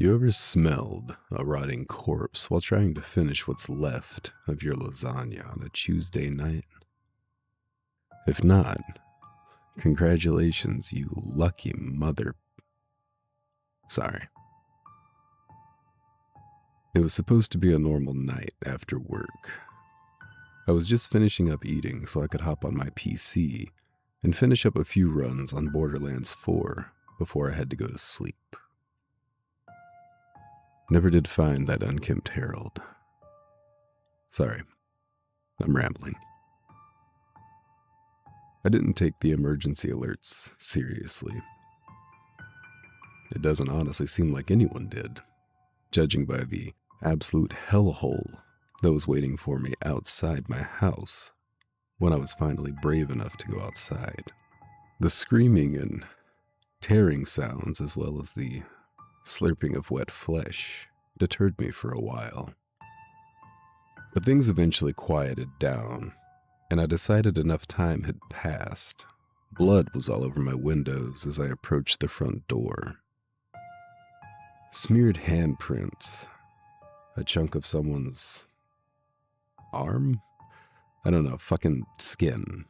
You ever smelled a rotting corpse while trying to finish what's left of your lasagna on a Tuesday night? If not, congratulations, you lucky mother. Sorry. It was supposed to be a normal night after work. I was just finishing up eating so I could hop on my PC and finish up a few runs on Borderlands 4 before I had to go to sleep. Never did find that unkempt Harold. Sorry, I'm rambling. I didn't take the emergency alerts seriously. It doesn't honestly seem like anyone did, judging by the absolute hellhole that was waiting for me outside my house when I was finally brave enough to go outside. The screaming and tearing sounds, as well as the slurping of wet flesh, deterred me for a while. But things eventually quieted down, and I decided enough time had passed. Blood was all over my windows as I approached the front door. Smeared handprints, a chunk of someone's arm? I don't know, fucking skin.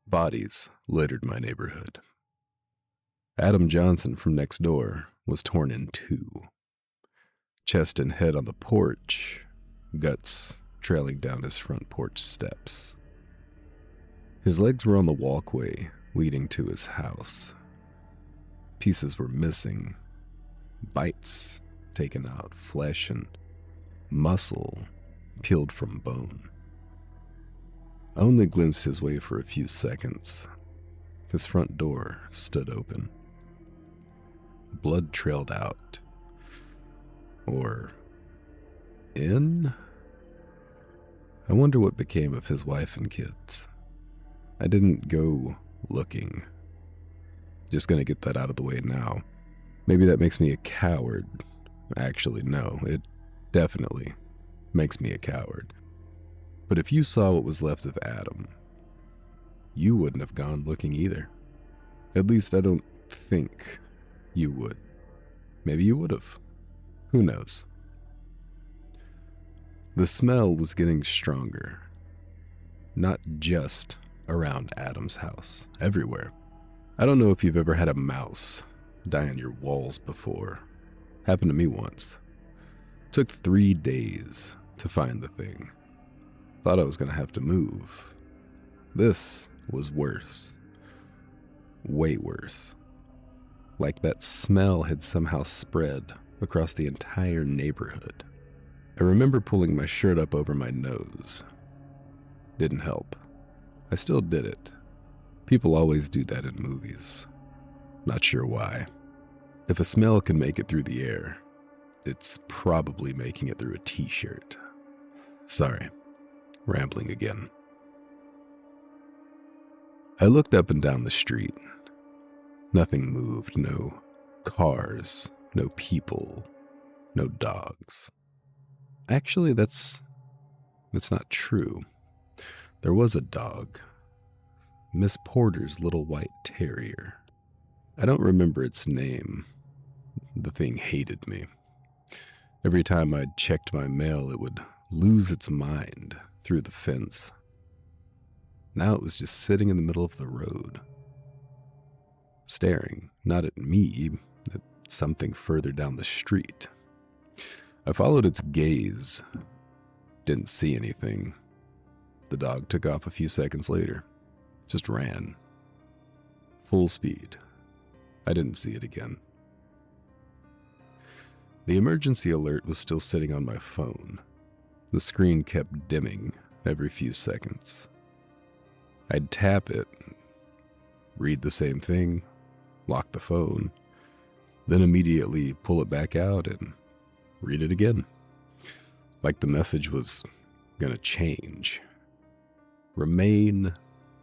Bodies littered my neighborhood. Adam Johnson from next door was torn in two. Chest and head on the porch, guts trailing down his front porch steps. His legs were on the walkway leading to his house. Pieces were missing, bites taken out, flesh and muscle peeled from bone. I only glimpsed his way for a few seconds. His front door stood open. Blood trailed out. Or in? I wonder what became of his wife and kids. I didn't go looking. Just gonna get that out of the way now. Maybe that makes me a coward. Actually, no, it definitely makes me a coward. But if you saw what was left of Adam, you wouldn't have gone looking either. At least I don't think you would. Maybe you would have. Who knows? The smell was getting stronger. Not just around Adam's house, everywhere. I don't know if you've ever had a mouse die on your walls before. Happened to me once. Took 3 days to find the thing. Thought I was gonna have to move. This was worse. Way worse. Like that smell had somehow spread across the entire neighborhood. I remember pulling my shirt up over my nose. Didn't help. I still did it. People always do that in movies. Not sure why. If a smell can make it through the air, it's probably making it through a t-shirt. Sorry, rambling again. I looked up and down the street. Nothing moved, no cars, no people, no dogs. Actually, that's not true. There was a dog. Miss Porter's little white terrier. I don't remember its name. The thing hated me. Every time I checked my mail, it would lose its mind through the fence. Now it was just sitting in the middle of the road, staring, not at me, at something further down the street. I followed its gaze. Didn't see anything. The dog took off a few seconds later. Just ran. Full speed. I didn't see it again. The emergency alert was still sitting on my phone. The screen kept dimming every few seconds. I'd tap it, read the same thing, lock the phone, then immediately pull it back out and read it again. Like the message was gonna change. Remain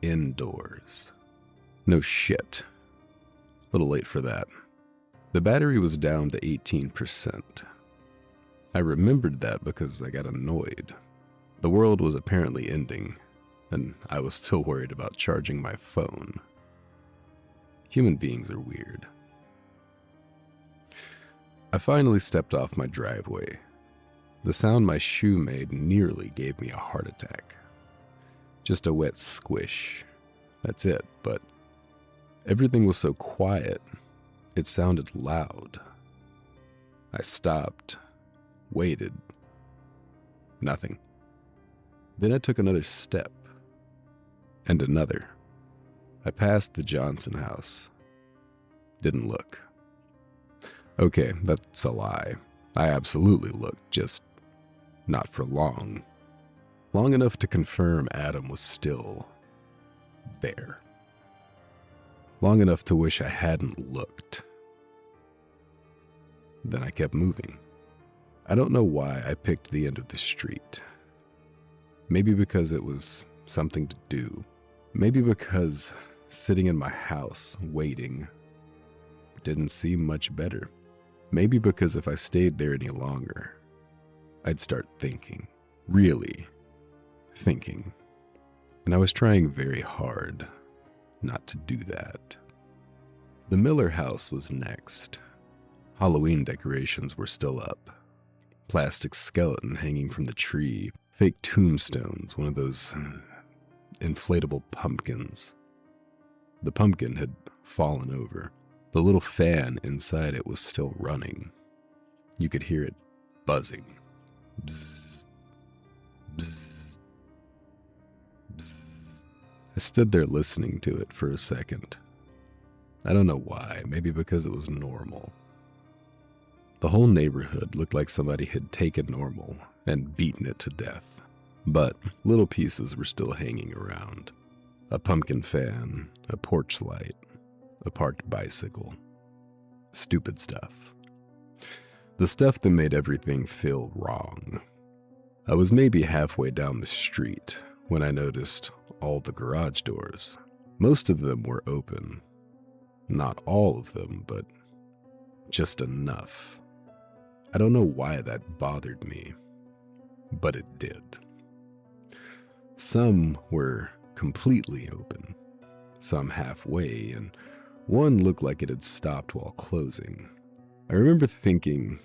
indoors. No shit. A little late for that. The battery was down to 18%. I remembered that because I got annoyed. The world was apparently ending, and I was still worried about charging my phone. Human beings are weird. I finally stepped off my driveway. The sound my shoe made nearly gave me a heart attack. Just a wet squish. That's it, but everything was so quiet, it sounded loud. I stopped, waited. Nothing. Then I took another step, and another. I passed the Johnson house. Didn't look. Okay, that's a lie. I absolutely looked, just not for long. Long enough to confirm Adam was still there. Long enough to wish I hadn't looked. Then I kept moving. I don't know why I picked the end of the street. Maybe because it was something to do. Maybe because sitting in my house, waiting, didn't seem much better. Maybe because if I stayed there any longer, I'd start thinking. Really thinking. And I was trying very hard not to do that. The Miller house was next. Halloween decorations were still up. Plastic skeleton hanging from the tree. Fake tombstones, one of those inflatable pumpkins. The pumpkin had fallen over. The little fan inside it was still running. You could hear it buzzing. Bzzz, bzzz, bzzz. I stood there listening to it for a second. I don't know why, maybe because it was normal. The whole neighborhood looked like somebody had taken normal and beaten it to death. But little pieces were still hanging around. A pumpkin fan, a porch light, a parked bicycle. Stupid stuff. The stuff that made everything feel wrong. I was maybe halfway down the street when I noticed all the garage doors. Most of them were open. Not all of them, but just enough. I don't know why that bothered me, but it did. Some were completely open, some halfway, and one looked like it had stopped while closing. I remember thinking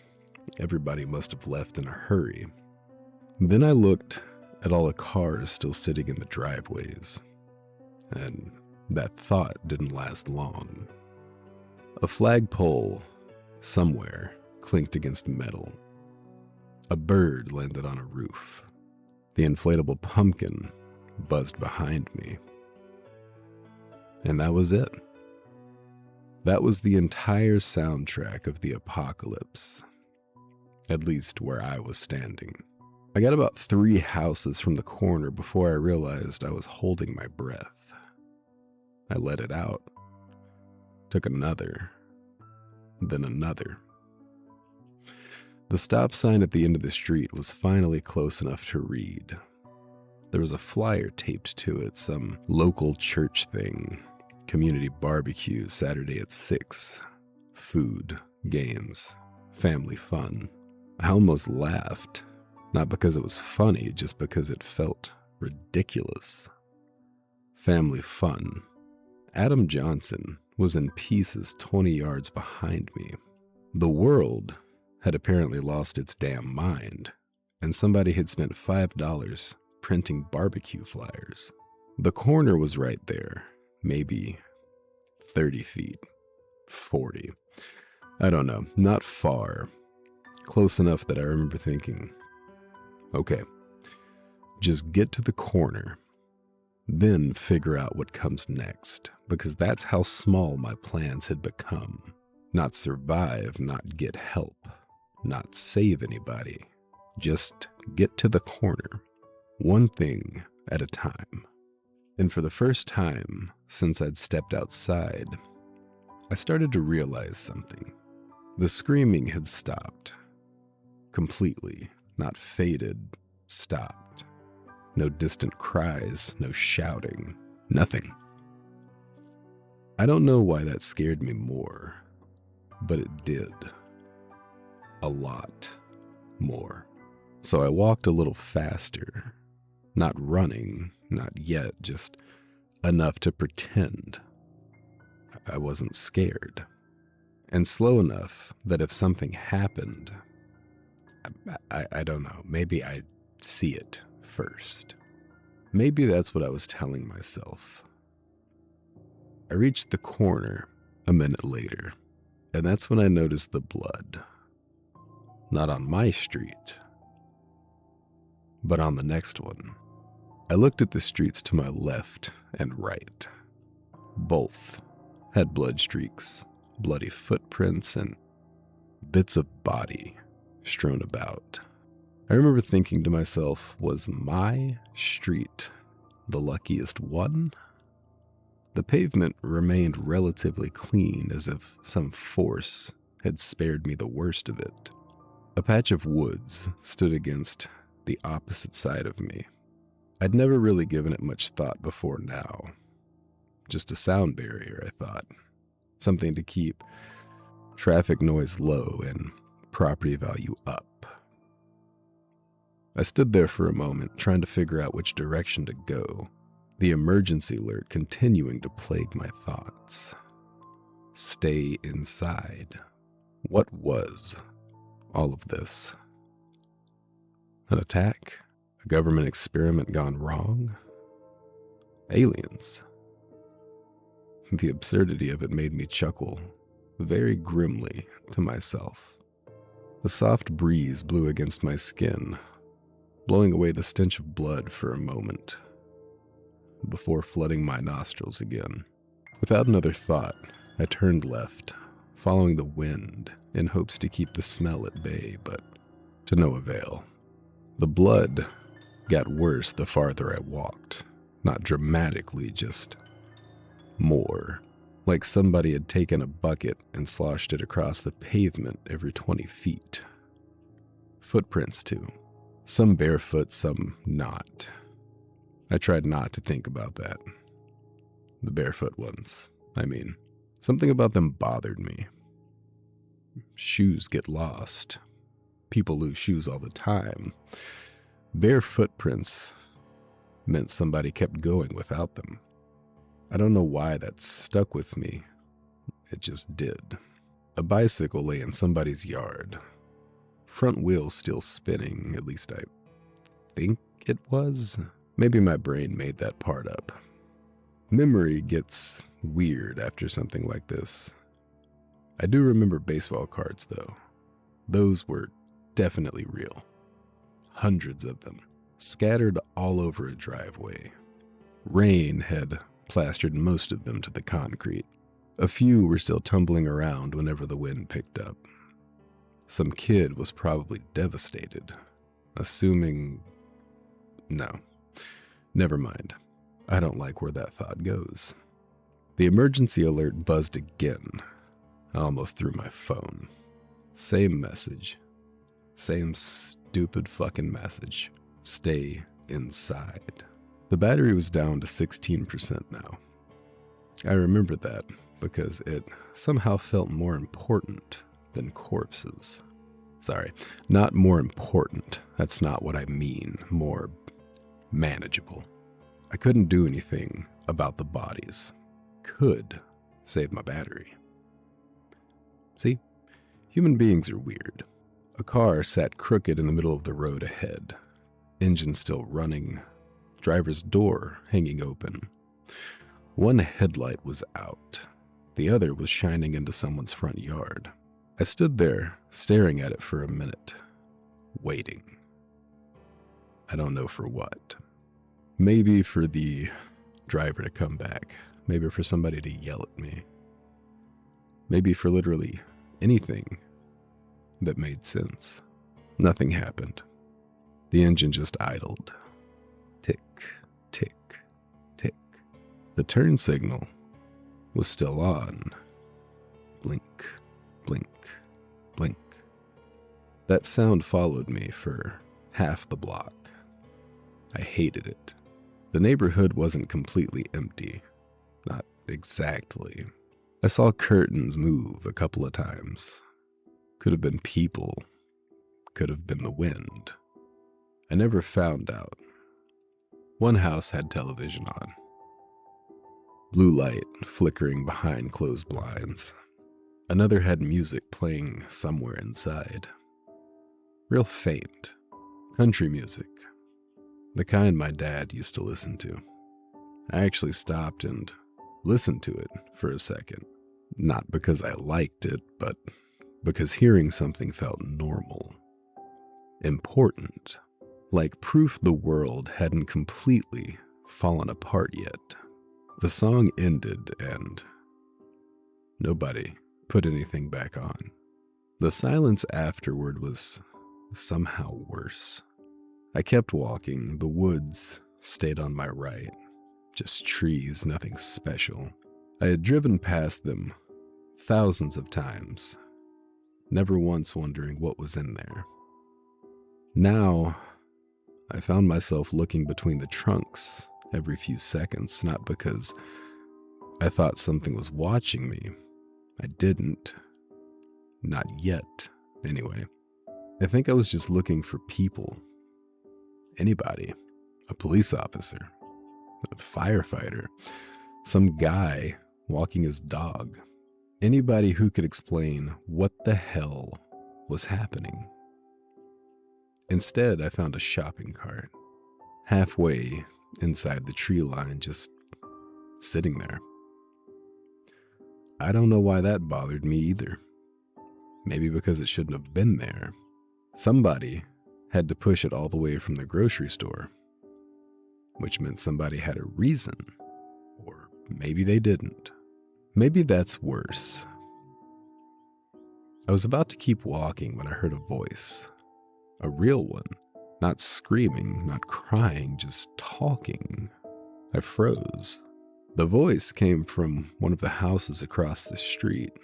everybody must have left in a hurry. Then I looked at all the cars still sitting in the driveways, and that thought didn't last long. A flagpole somewhere clinked against metal. A bird landed on a roof. The inflatable pumpkin buzzed behind me. And that was it. That was the entire soundtrack of the apocalypse, at least where I was standing. I got about 3 houses from the corner before I realized I was holding my breath. I let it out, took another, then another. The stop sign at the end of the street was finally close enough to read. There was a flyer taped to it, some local church thing. Community barbecue Saturday at 6. Food, games, family fun. I almost laughed, not because it was funny, just because it felt ridiculous. Family fun. Adam Johnson was in pieces 20 yards behind me. The world had apparently lost its damn mind, and somebody had spent $5 printing barbecue flyers. The corner was right there, maybe 30 feet, 40. I don't know, not far. Close enough that I remember thinking, okay, just get to the corner, then figure out what comes next, because that's how small my plans had become. Not survive, not get help, not save anybody. Just get to the corner, one thing at a time. And for the first time since I'd stepped outside, I started to realize something. The screaming had stopped. Completely, not faded, stopped. No distant cries, no shouting, nothing. I don't know why that scared me more, but it did. A lot more. So I walked a little faster. Not running, not yet, just enough to pretend I wasn't scared. and slow enough that if something happened, I don't know, maybe I'd see it first. Maybe that's what I was telling myself. I reached the corner a minute later, and that's when I noticed the blood. Not on my street, but on the next one. I looked at the streets to my left and right. Both had blood streaks, bloody footprints, and bits of body strewn about. I remember thinking to myself, was my street the luckiest one? The pavement remained relatively clean, as if some force had spared me the worst of it. A patch of woods stood against the opposite side of me. I'd never really given it much thought before now. Just a sound barrier, I thought. Something to keep traffic noise low and property value up. I stood there for a moment, trying to figure out which direction to go, the emergency alert continuing to plague my thoughts. Stay inside. What was all of this? An attack? A government experiment gone wrong? Aliens? The absurdity of it made me chuckle very grimly to myself. A soft breeze blew against my skin, blowing away the stench of blood for a moment, before flooding my nostrils again. Without another thought, I turned left, following the wind in hopes to keep the smell at bay, but to no avail. The blood got worse the farther I walked, not dramatically, just more, like somebody had taken a bucket and sloshed it across the pavement every 20 feet. Footprints, too. Some barefoot, some not. I tried not to think about that. The barefoot ones, I mean. Something about them bothered me. Shoes get lost. People lose shoes all the time. Bare footprints meant somebody kept going without them. I don't know why that stuck with me. It just did. A bicycle lay in somebody's yard. Front wheels still spinning, at least I think it was. Maybe my brain made that part up. Memory gets weird after something like this. I do remember baseball cards, though. Those were definitely real. Hundreds of them, scattered all over a driveway. Rain had plastered most of them to the concrete. A few were still tumbling around whenever the wind picked up. Some kid was probably devastated, assuming... No, never mind. I don't like where that thought goes. The emergency alert buzzed again. I almost threw my phone. Same message. Same stupid fucking message. Stay inside. The battery was down to 16% now. I remember that because it somehow felt more important than corpses. Sorry, not more important. That's not what I mean. More manageable. I couldn't do anything about the bodies. Could save my battery. See, human beings are weird. A car sat crooked in the middle of the road ahead. Engine still running. Driver's door hanging open. One headlight was out. The other was shining into someone's front yard. I stood there, staring at it for a minute, waiting. I don't know for what. Maybe for the driver to come back. Maybe for somebody to yell at me. Maybe for literally anything that made sense. Nothing happened. The engine just idled. Tick, tick, tick. The turn signal was still on. Blink, blink, blink. That sound followed me for half the block. I hated it. The neighborhood wasn't completely empty. Not exactly. I saw curtains move a couple of times. Could have been people. Could have been the wind. I never found out. One house had television on. Blue light flickering behind closed blinds. Another had music playing somewhere inside. Real faint. Country music. The kind my dad used to listen to. I actually stopped and listened to it for a second. Not because I liked it, but because hearing something felt normal. Important. Like proof the world hadn't completely fallen apart yet. The song ended and nobody put anything back on. The silence afterward was somehow worse. I kept walking. The woods stayed on my right. Just trees, nothing special. I had driven past them thousands of times, never once wondering what was in there. Now, I found myself looking between the trunks every few seconds, not because I thought something was watching me. I didn't. Not yet, anyway. I think I was just looking for people. Anybody. A police officer. A firefighter. Some guy walking his dog. Anybody who could explain what the hell was happening. Instead, I found a shopping cart. Halfway inside the tree line, just sitting there. I don't know why that bothered me either. Maybe because it shouldn't have been there. Somebody had to push it all the way from the grocery store, which meant somebody had a reason, or maybe they didn't. Maybe that's worse. I was about to keep walking when I heard a voice, a real one, not screaming, not crying, just talking. I froze. The voice came from one of the houses across the street.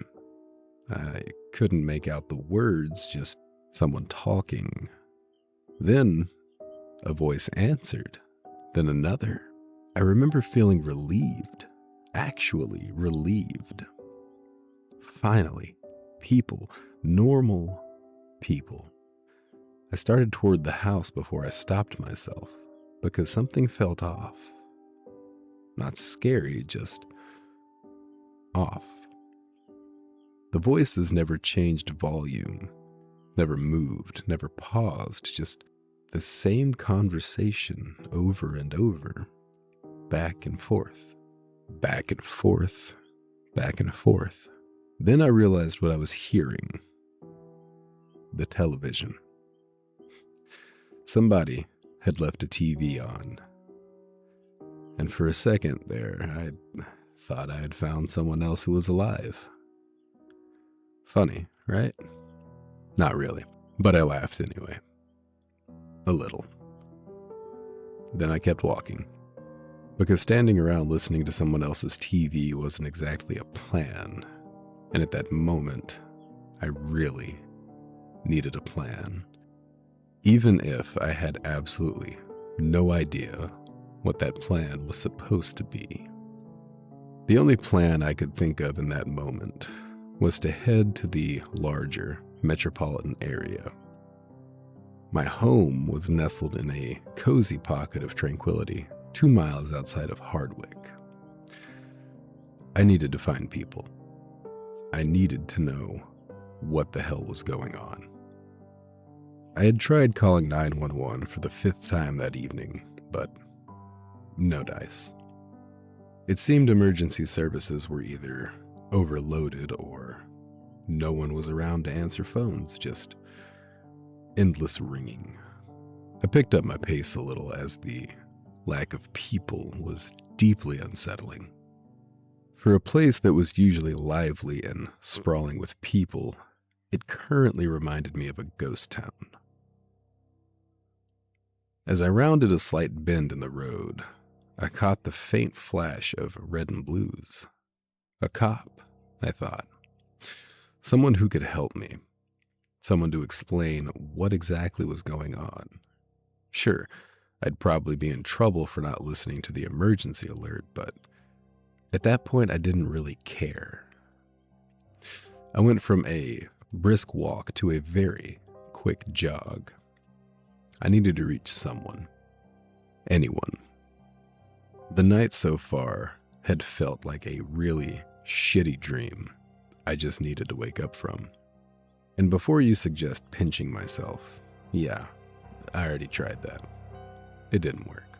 I couldn't make out the words, just someone talking. Then a voice answered, then another. I remember feeling relieved, actually relieved. Finally, people, normal people. I started toward the house before I stopped myself because something felt off. Not scary, just off. The voices never changed volume, never moved, never paused, just the same conversation over and over, back and forth, back and forth, back and forth. Then I realized what I was hearing. The television. Somebody had left a TV on. And for a second there, I thought I had found someone else who was alive. Funny, right? Not really, but I laughed anyway. A little. Then I kept walking. Because standing around listening to someone else's TV wasn't exactly a plan. And at that moment, I really needed a plan. Even if I had absolutely no idea what that plan was supposed to be. The only plan I could think of in that moment was to head to the larger metropolitan area. My home was nestled in a cozy pocket of tranquility 2 miles outside of Hardwick. I needed to find people. I needed to know what the hell was going on. I had tried calling 911 for the 5th time that evening, but no dice. It seemed emergency services were either overloaded or no one was around to answer phones, just endless ringing. I picked up my pace a little as the lack of people was deeply unsettling. For a place that was usually lively and sprawling with people, it currently reminded me of a ghost town. As I rounded a slight bend in the road, I caught the faint flash of red and blues. A cop, I thought. Someone who could help me. Someone to explain what exactly was going on. Sure, I'd probably be in trouble for not listening to the emergency alert, but at that point I didn't really care. I went from a brisk walk to a very quick jog. I needed to reach someone. Anyone. The night so far had felt like a really shitty dream. I just needed to wake up from. And before you suggest pinching myself, yeah, I already tried that. It didn't work.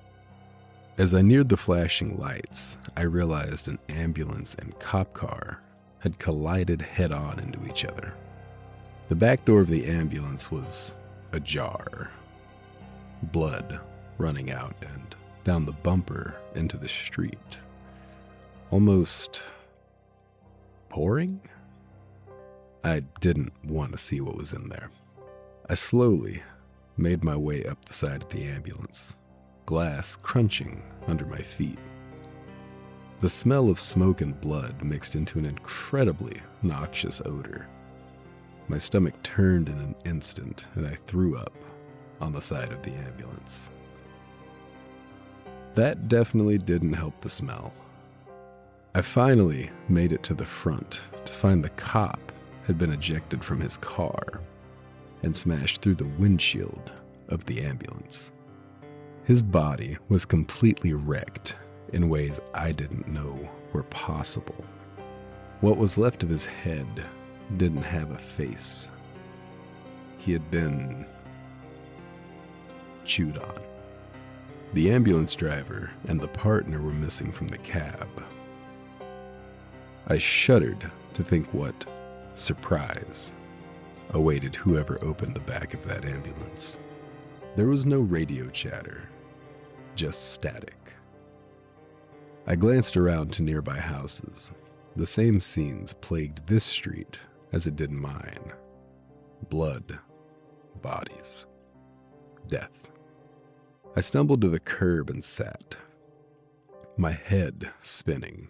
As I neared the flashing lights, I realized an ambulance and cop car had collided head-on into each other. The back door of the ambulance was ajar, blood running out and down the bumper into the street. Almost pouring? I didn't want to see what was in there. I slowly made my way up the side of the ambulance, glass crunching under my feet. The smell of smoke and blood mixed into an incredibly noxious odor. My stomach turned in an instant, and I threw up on the side of the ambulance. That definitely didn't help the smell. I finally made it to the front to find the cop had been ejected from his car and smashed through the windshield of the ambulance. His body was completely wrecked in ways I didn't know were possible. What was left of his head didn't have a face. He had been chewed on. The ambulance driver and the partner were missing from the cab. I shuddered to think what surprise awaited whoever opened the back of that ambulance. There was no radio chatter, just static. I glanced around to nearby houses. The same scenes plagued this street as it did mine. Blood, bodies, death. I stumbled to the curb and sat, my head spinning.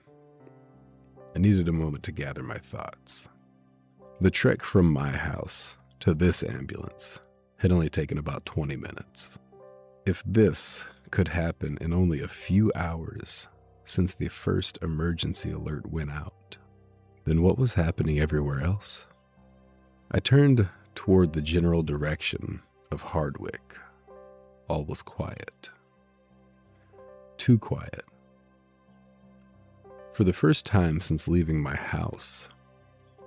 I needed a moment to gather my thoughts. The trek from my house to this ambulance had only taken about 20 minutes. If this could happen in only a few hours since the first emergency alert went out, then what was happening everywhere else? I turned toward the general direction of Hardwick. All was quiet. Too quiet. For the first time since leaving my house,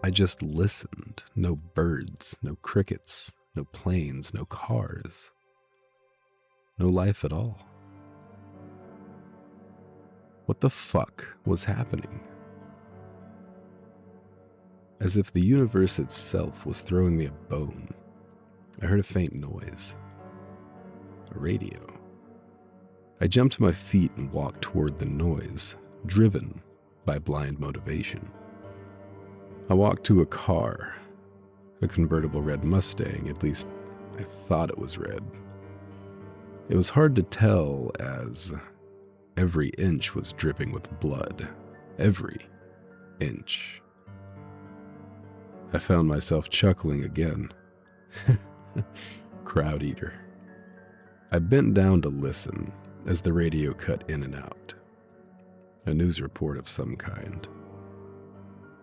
I just listened. No birds, no crickets, no planes, no cars. No life at all. What the fuck was happening? As if the universe itself was throwing me a bone, I heard a faint noise. A radio. I jumped to my feet and walked toward the noise, driven by blind motivation. I walked to a car, a convertible red Mustang, at least I thought it was red. It was hard to tell as every inch was dripping with blood. Every inch. I found myself chuckling again. Crowd eater. I bent down to listen as the radio cut in and out. A news report of some kind.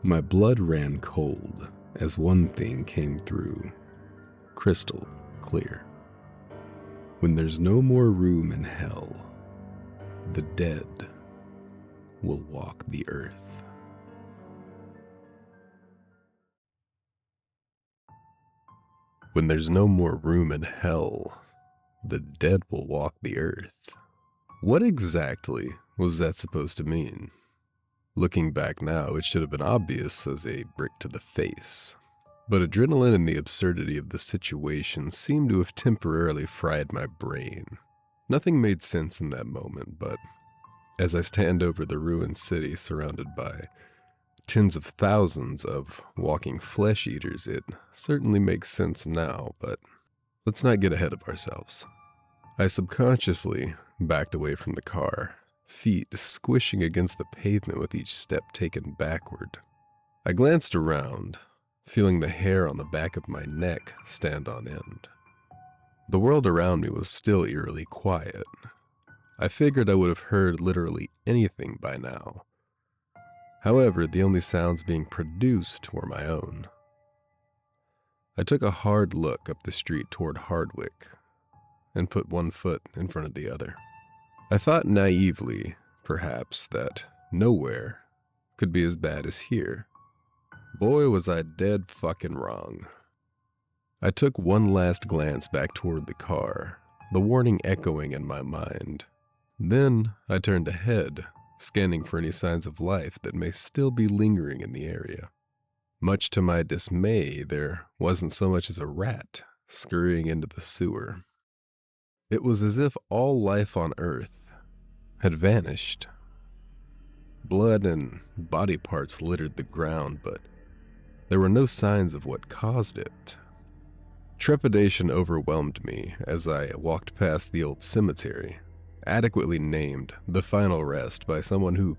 My blood ran cold as one thing came through, crystal clear. When there's no more room in hell, the dead will walk the earth. When there's no more room in hell, the dead will walk the earth. What exactly was that supposed to mean? Looking back now, it should have been obvious as a brick to the face. But adrenaline and the absurdity of the situation seemed to have temporarily fried my brain. Nothing made sense in that moment, but as I stand over the ruined city surrounded by tens of thousands of walking flesh eaters, it certainly makes sense now, but let's not get ahead of ourselves. I subconsciously backed away from the car, feet squishing against the pavement with each step taken backward. I glanced around, feeling the hair on the back of my neck stand on end. The world around me was still eerily quiet. I figured I would have heard literally anything by now. However, the only sounds being produced were my own. I took a hard look up the street toward Hardwick and put one foot in front of the other. I thought naively, perhaps, that nowhere could be as bad as here. Boy, was I dead fucking wrong. I took one last glance back toward the car, the warning echoing in my mind. Then I turned ahead, scanning for any signs of life that may still be lingering in the area. Much to my dismay, there wasn't so much as a rat scurrying into the sewer. It was as if all life on Earth had vanished. Blood and body parts littered the ground, but there were no signs of what caused it. Trepidation overwhelmed me as I walked past the old cemetery, adequately named The Final Rest by someone who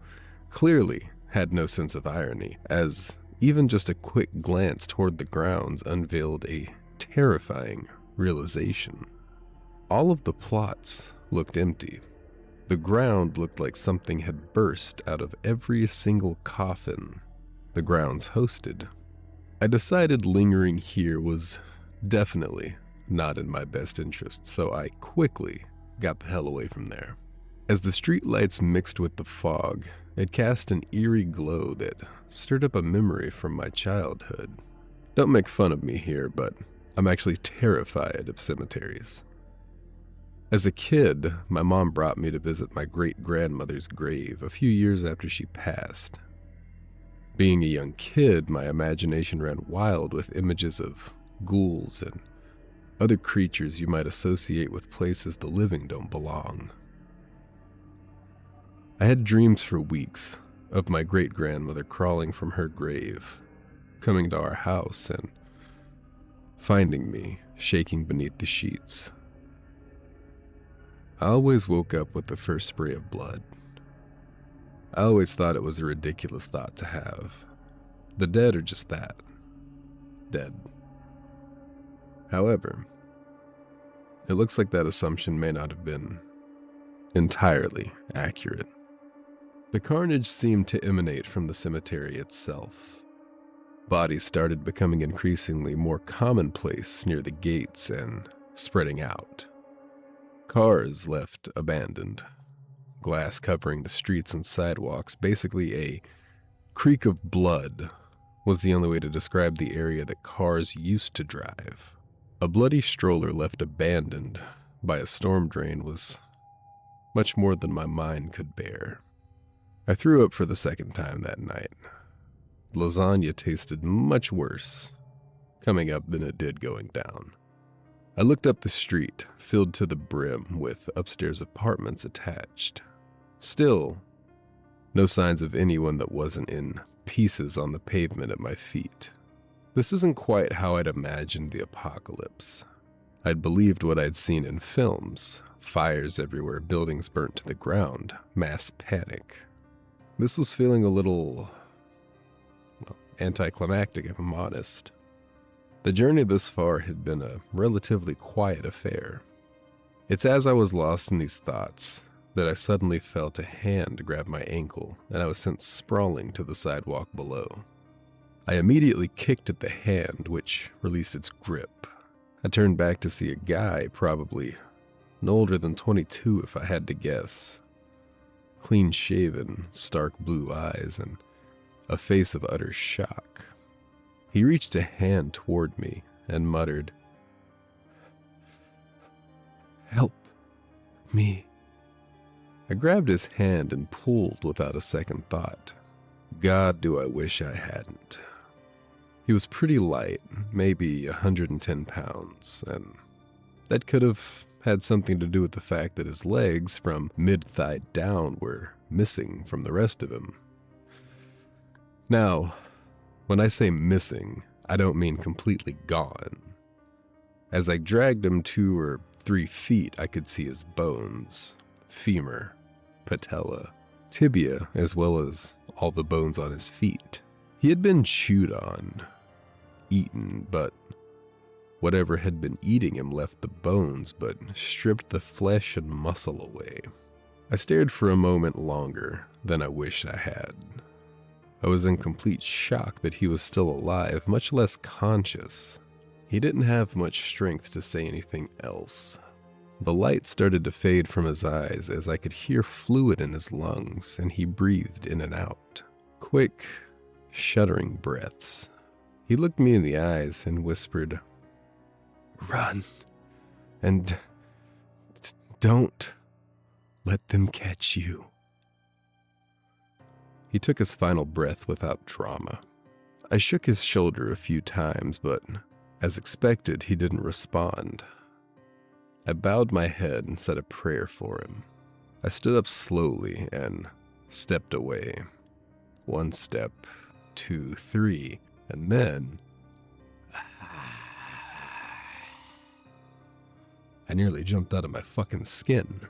clearly had no sense of irony, as even just a quick glance toward the grounds unveiled a terrifying realization. All of the plots looked empty. The ground looked like something had burst out of every single coffin the grounds hosted. I decided lingering here was definitely not in my best interest, so I quickly got the hell away from there. As the streetlights mixed with the fog, it cast an eerie glow that stirred up a memory from my childhood. Don't make fun of me here, but I'm actually terrified of cemeteries. As a kid, my mom brought me to visit my great-grandmother's grave a few years after she passed. Being a young kid, my imagination ran wild with images of ghouls and other creatures you might associate with places the living don't belong. I had dreams for weeks of my great-grandmother crawling from her grave, coming to our house and finding me shaking beneath the sheets. I always woke up with the first spray of blood. I always thought it was a ridiculous thought to have. The dead are just that. Dead. However, it looks like that assumption may not have been entirely accurate. The carnage seemed to emanate from the cemetery itself. Bodies started becoming increasingly more commonplace near the gates and spreading out. Cars left abandoned, glass covering the streets and sidewalks. Basically, a creek of blood was the only way to describe the area that cars used to drive. A bloody stroller left abandoned by a storm drain was much more than my mind could bear. I threw up for the second time that night. Lasagna tasted much worse coming up than it did going down. I looked up the street, filled to the brim with upstairs apartments attached. Still, no signs of anyone that wasn't in pieces on the pavement at my feet. This isn't quite how I'd imagined the apocalypse. I'd believed what I'd seen in films: fires everywhere, buildings burnt to the ground, mass panic. This was feeling a little, anticlimactic if I'm honest. The journey this far had been a relatively quiet affair. It's as I was lost in these thoughts that I suddenly felt a hand grab my ankle and I was sent sprawling to the sidewalk below. I immediately kicked at the hand, which released its grip. I turned back to see a guy, probably no older than 22 if I had to guess. Clean-shaven, stark blue eyes, and a face of utter shock. He reached a hand toward me and muttered, "Help me." I grabbed his hand and pulled without a second thought. God, do I wish I hadn't. He was pretty light, maybe 110 pounds, and that could have had something to do with the fact that his legs from mid-thigh down were missing from the rest of him. Now, when I say missing, I don't mean completely gone. As I dragged him 2 or 3 feet, I could see his bones, femur, patella, tibia, as well as all the bones on his feet. He had been chewed on, eaten, but whatever had been eating him left the bones but stripped the flesh and muscle away. I stared for a moment longer than I wished I had. I was in complete shock that he was still alive, much less conscious. He didn't have much strength to say anything else. The light started to fade from his eyes as I could hear fluid in his lungs, and he breathed in and out. Quick, shuddering breaths. He looked me in the eyes and whispered, "Run, and don't let them catch you." He took his final breath without drama. I shook his shoulder a few times, but as expected, he didn't respond. I bowed my head and said a prayer for him. I stood up slowly and stepped away. 1 step, 2, 3, and then I nearly jumped out of my fucking skin.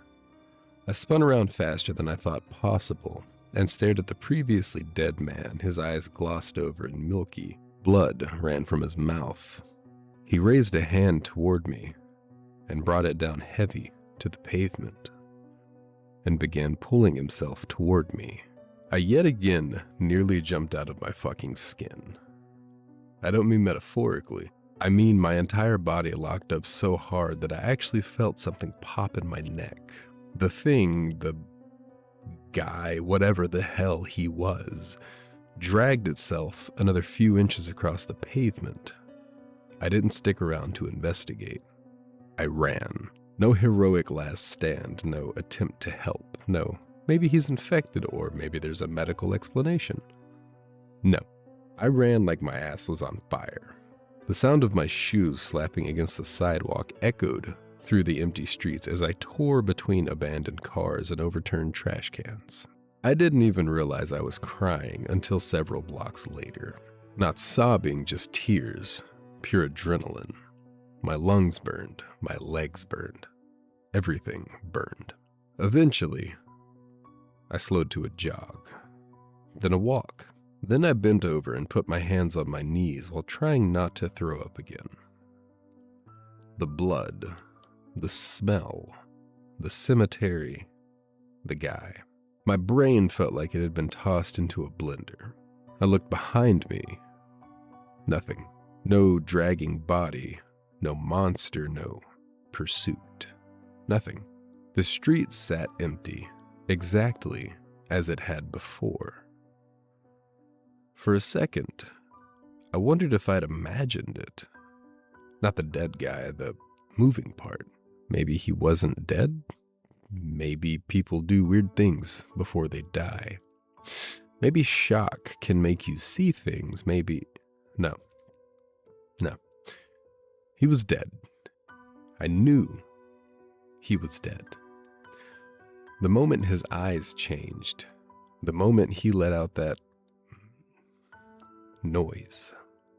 I spun around faster than I thought possible and stared at the previously dead man. His eyes glossed over and milky blood ran from his mouth. He raised a hand toward me and brought it down heavy to the pavement and began pulling himself toward me. I yet again nearly jumped out of my fucking skin. I don't mean metaphorically. I mean my entire body locked up so hard that I actually felt something pop in my neck. The thing, the guy, whatever the hell he was, dragged itself another few inches across the pavement. I didn't stick around to investigate. I ran. No heroic last stand, no attempt to help, no, maybe he's infected or maybe there's a medical explanation. No, I ran like my ass was on fire. The sound of my shoes slapping against the sidewalk echoed through the empty streets as I tore between abandoned cars and overturned trash cans. I didn't even realize I was crying until several blocks later. Not sobbing, just tears, pure adrenaline. My lungs burned, my legs burned, everything burned. Eventually, I slowed to a jog, then a walk. Then I bent over and put my hands on my knees while trying not to throw up again. The blood, the smell, the cemetery, the guy. My brain felt like it had been tossed into a blender. I looked behind me. Nothing. No dragging body, no monster, no pursuit. Nothing. The street sat empty, exactly as it had before. For a second, I wondered if I'd imagined it. Not the dead guy, the moving part. Maybe he wasn't dead? Maybe people do weird things before they die. Maybe shock can make you see things. Maybe... No. He was dead. I knew he was dead. The moment his eyes changed, the moment he let out that noise,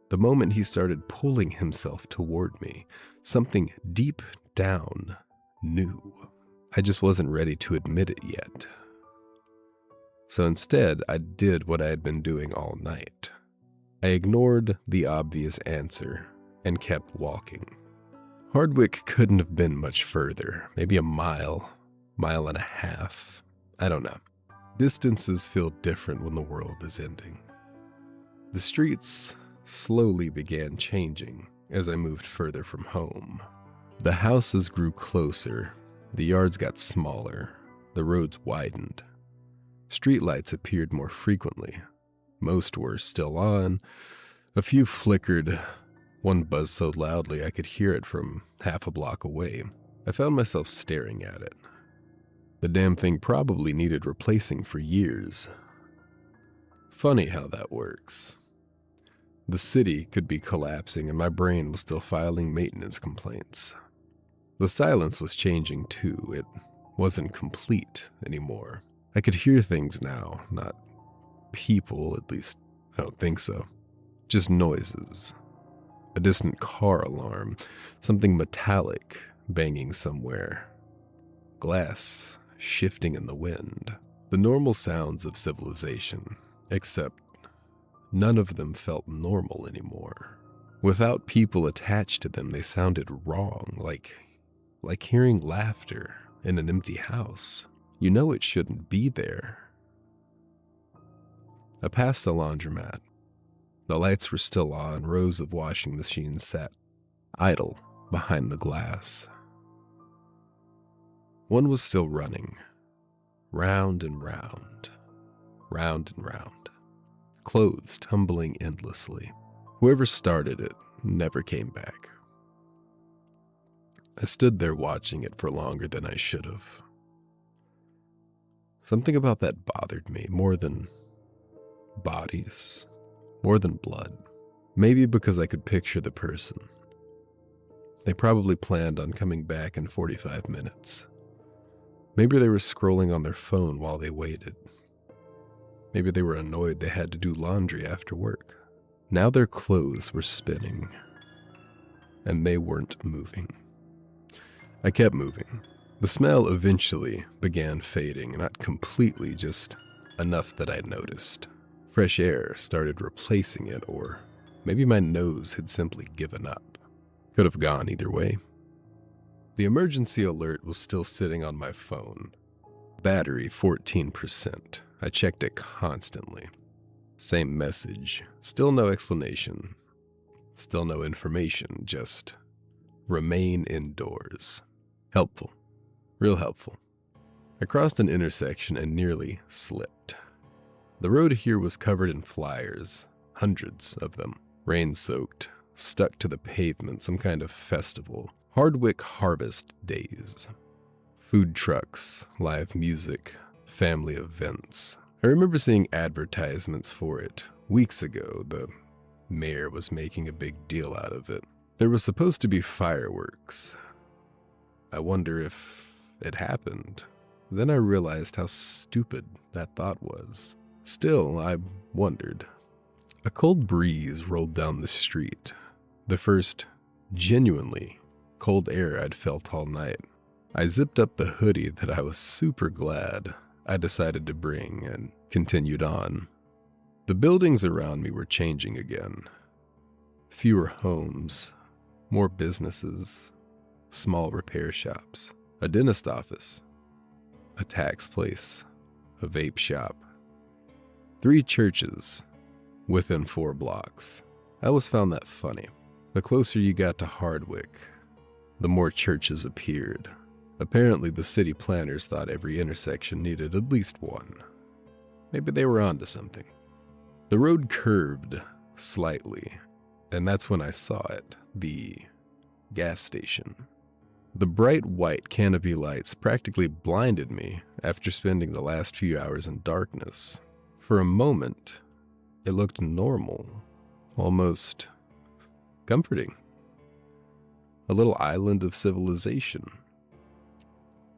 the moment he started pulling himself toward me, something deep down knew. I just wasn't ready to admit it yet. So instead, I did what I had been doing all night. I ignored the obvious answer and kept walking. Hardwick couldn't have been much further, maybe a mile and a half. I don't know. Distances feel different when the world is ending. The streets slowly began changing as I moved further from home. The houses grew closer, the yards got smaller, the roads widened. Streetlights appeared more frequently. Most were still on, a few flickered. One buzzed so loudly I could hear it from half a block away. I found myself staring at it. The damn thing probably needed replacing for years. Funny how that works. The city could be collapsing and my brain was still filing maintenance complaints. The silence was changing too. It wasn't complete anymore. I could hear things now, not people, at least I don't think so. Just noises. A distant car alarm, something metallic banging somewhere. Glass shifting in the wind. The normal sounds of civilization, except none of them felt normal anymore. Without people attached to them, they sounded wrong, like hearing laughter in an empty house. You know it shouldn't be there. I passed the laundromat. The lights were still on, rows of washing machines sat idle behind the glass. One was still running, round and round, round and round. clothes tumbling endlessly. Whoever started it never came back. I stood there watching it for longer than I should have. Something about that bothered me more than bodies, more than blood. Maybe because I could picture the person. They probably planned on coming back in 45 minutes. Maybe they were scrolling on their phone while they waited. Maybe they were annoyed they had to do laundry after work. Now their clothes were spinning, and they weren't moving. I kept moving. The smell eventually began fading, not completely, just enough that I noticed. Fresh air started replacing it, or maybe my nose had simply given up. Could have gone either way. The emergency alert was still sitting on my phone. Battery 14%. I checked it constantly. Same message. Still no explanation. Still no information. Just remain indoors. Helpful. Real helpful. I crossed an intersection and nearly slipped. The road here was covered in flyers. Hundreds of them. Rain-soaked. Stuck to the pavement. Some kind of festival. Hardwick Harvest Days. Food trucks. Live music. Family events. I remember seeing advertisements for it. Weeks ago, the mayor was making a big deal out of it. There was supposed to be fireworks. I wonder if it happened. Then I realized how stupid that thought was. Still, I wondered. A cold breeze rolled down the street. The first genuinely cold air I'd felt all night. I zipped up the hoodie that I was super glad I decided to bring and continued on. The buildings around me were changing again. Fewer homes, more businesses, small repair shops, a dentist office, a tax place, a vape shop. 3 churches within 4 blocks. I always found that funny. The closer you got to Hardwick, the more churches appeared. Apparently, the city planners thought every intersection needed at least one. Maybe they were onto something. The road curved slightly, and that's when I saw it, the gas station. The bright white canopy lights practically blinded me after spending the last few hours in darkness. For a moment, it looked normal, almost comforting. A little island of civilization.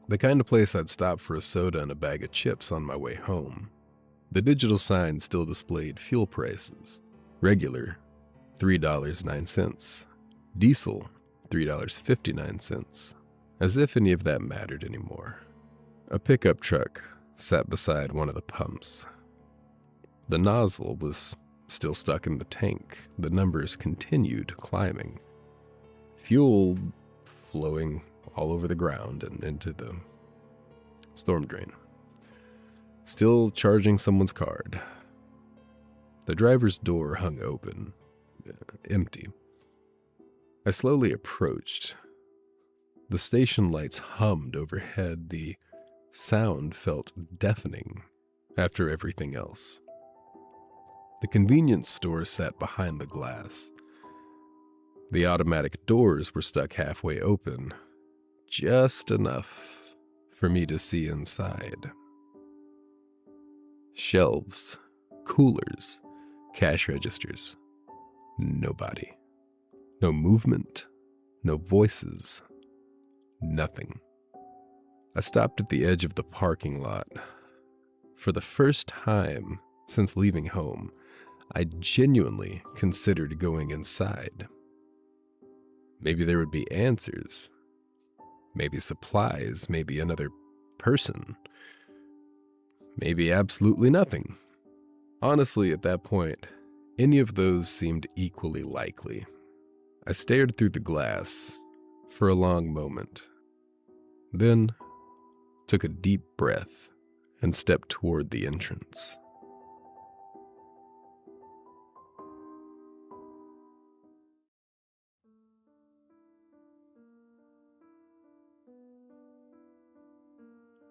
The kind of place I'd stop for a soda and a bag of chips on my way home. The digital sign still displayed fuel prices. Regular, $3.09. Diesel, $3.59. As if any of that mattered anymore. A pickup truck sat beside one of the pumps. The nozzle was still stuck in the tank. The numbers continued climbing. Fuel flowing all over the ground and into the storm drain. Still charging someone's card. The driver's door hung open, empty. I slowly approached. The station lights hummed overhead. The sound felt deafening after everything else. The convenience store sat behind the glass. The automatic doors were stuck halfway open, just enough for me to see inside. Shelves, coolers, cash registers. Nobody. No movement, no voices, nothing. I stopped at the edge of the parking lot. For the first time since leaving home, I genuinely considered going inside. Maybe there would be answers. Maybe supplies, maybe another person. Maybe absolutely nothing. Honestly, at that point, any of those seemed equally likely. I stared through the glass for a long moment, then took a deep breath and stepped toward the entrance.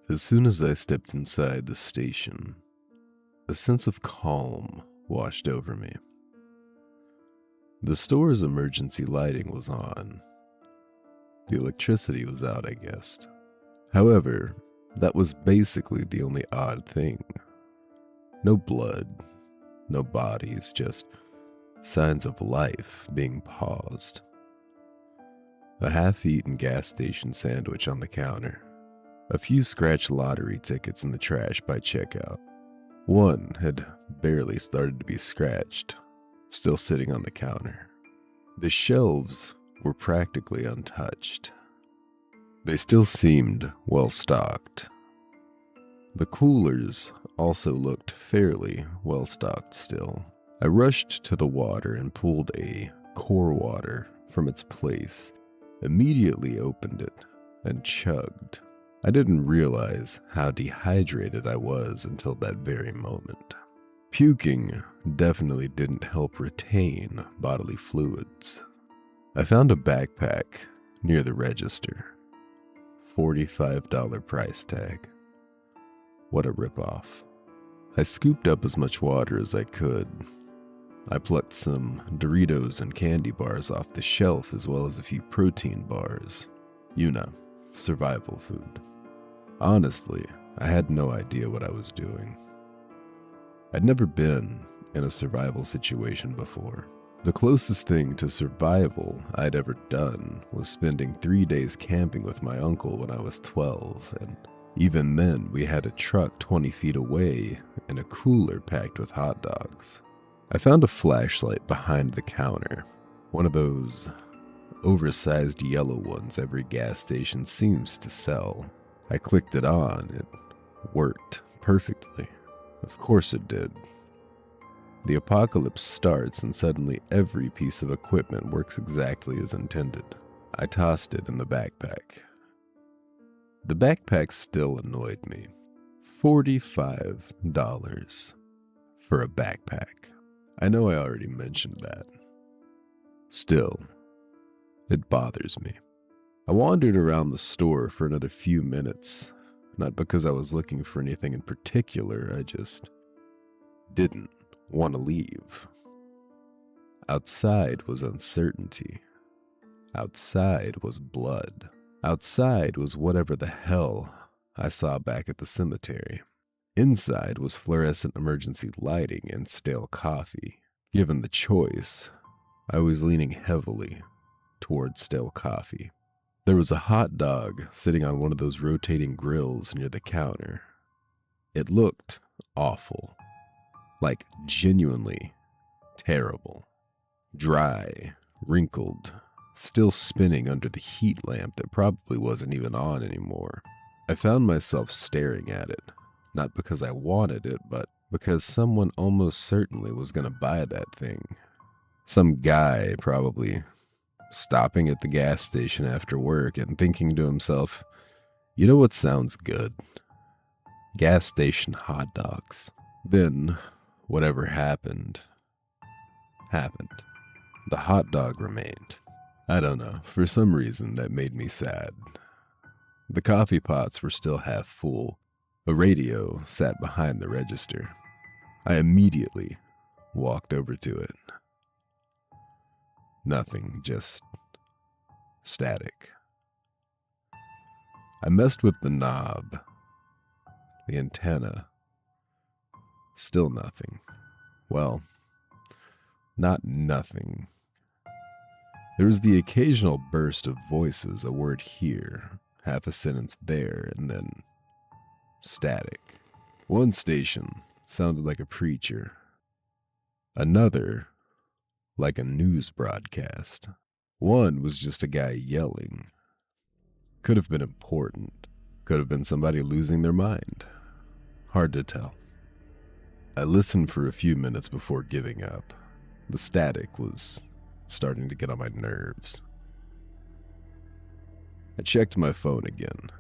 As soon as I stepped inside the station, a sense of calm washed over me. The store's emergency lighting was on. The electricity was out, I guessed. However, that was basically the only odd thing. No blood, no bodies, just signs of life being paused. A half-eaten gas station sandwich on the counter. A few scratched lottery tickets in the trash by checkout. One had barely started to be scratched, still sitting on the counter. The shelves were practically untouched. They still seemed well stocked. The coolers also looked fairly well stocked still. I rushed to the water and pulled a core water from its place, immediately opened it, and chugged. I didn't realize how dehydrated I was until that very moment. Puking definitely didn't help retain bodily fluids. I found a backpack near the register. $45 price tag. What a ripoff. I scooped up as much water as I could. I plucked some Doritos and candy bars off the shelf, as well as a few protein bars. You know, survival food. Honestly, I had no idea what I was doing. I'd never been in a survival situation before. The closest thing to survival I'd ever done was spending 3 days camping with my uncle when I was 12, and even then we had a truck 20 feet away and a cooler packed with hot dogs. I found a flashlight behind the counter, one of those oversized yellow ones every gas station seems to sell. I clicked it on. It worked perfectly. Of course it did. The apocalypse starts and suddenly every piece of equipment works exactly as intended. I tossed it in the backpack. The backpack still annoyed me. $45 for a backpack. I know I already mentioned that. Still, it bothers me. I wandered around the store for another few minutes, not because I was looking for anything in particular, I just didn't want to leave. Outside was uncertainty. Outside was blood. Outside was whatever the hell I saw back at the cemetery. Inside was fluorescent emergency lighting and stale coffee. Given the choice, I was leaning heavily towards stale coffee. There was a hot dog sitting on one of those rotating grills near the counter. It looked awful. Like genuinely terrible. Dry, wrinkled, still spinning under the heat lamp that probably wasn't even on anymore. I found myself staring at it, not because I wanted it, but because someone almost certainly was going to buy that thing. Some guy probably stopping at the gas station after work and thinking to himself, you know what sounds good? Gas station hot dogs. Then, whatever happened, happened. The hot dog remained. I don't know, for some reason that made me sad. The coffee pots were still half full. A radio sat behind the register. I immediately walked over to it. Nothing, just static. I messed with the knob, the antenna. Still nothing. Well, not nothing. There was the occasional burst of voices, a word here, half a sentence there, and then static. One station sounded like a preacher. Another, like a news broadcast. One was just a guy yelling. Could have been important. Could have been somebody losing their mind. Hard to tell. I listened for a few minutes before giving up. The static was starting to get on my nerves. I checked my phone again.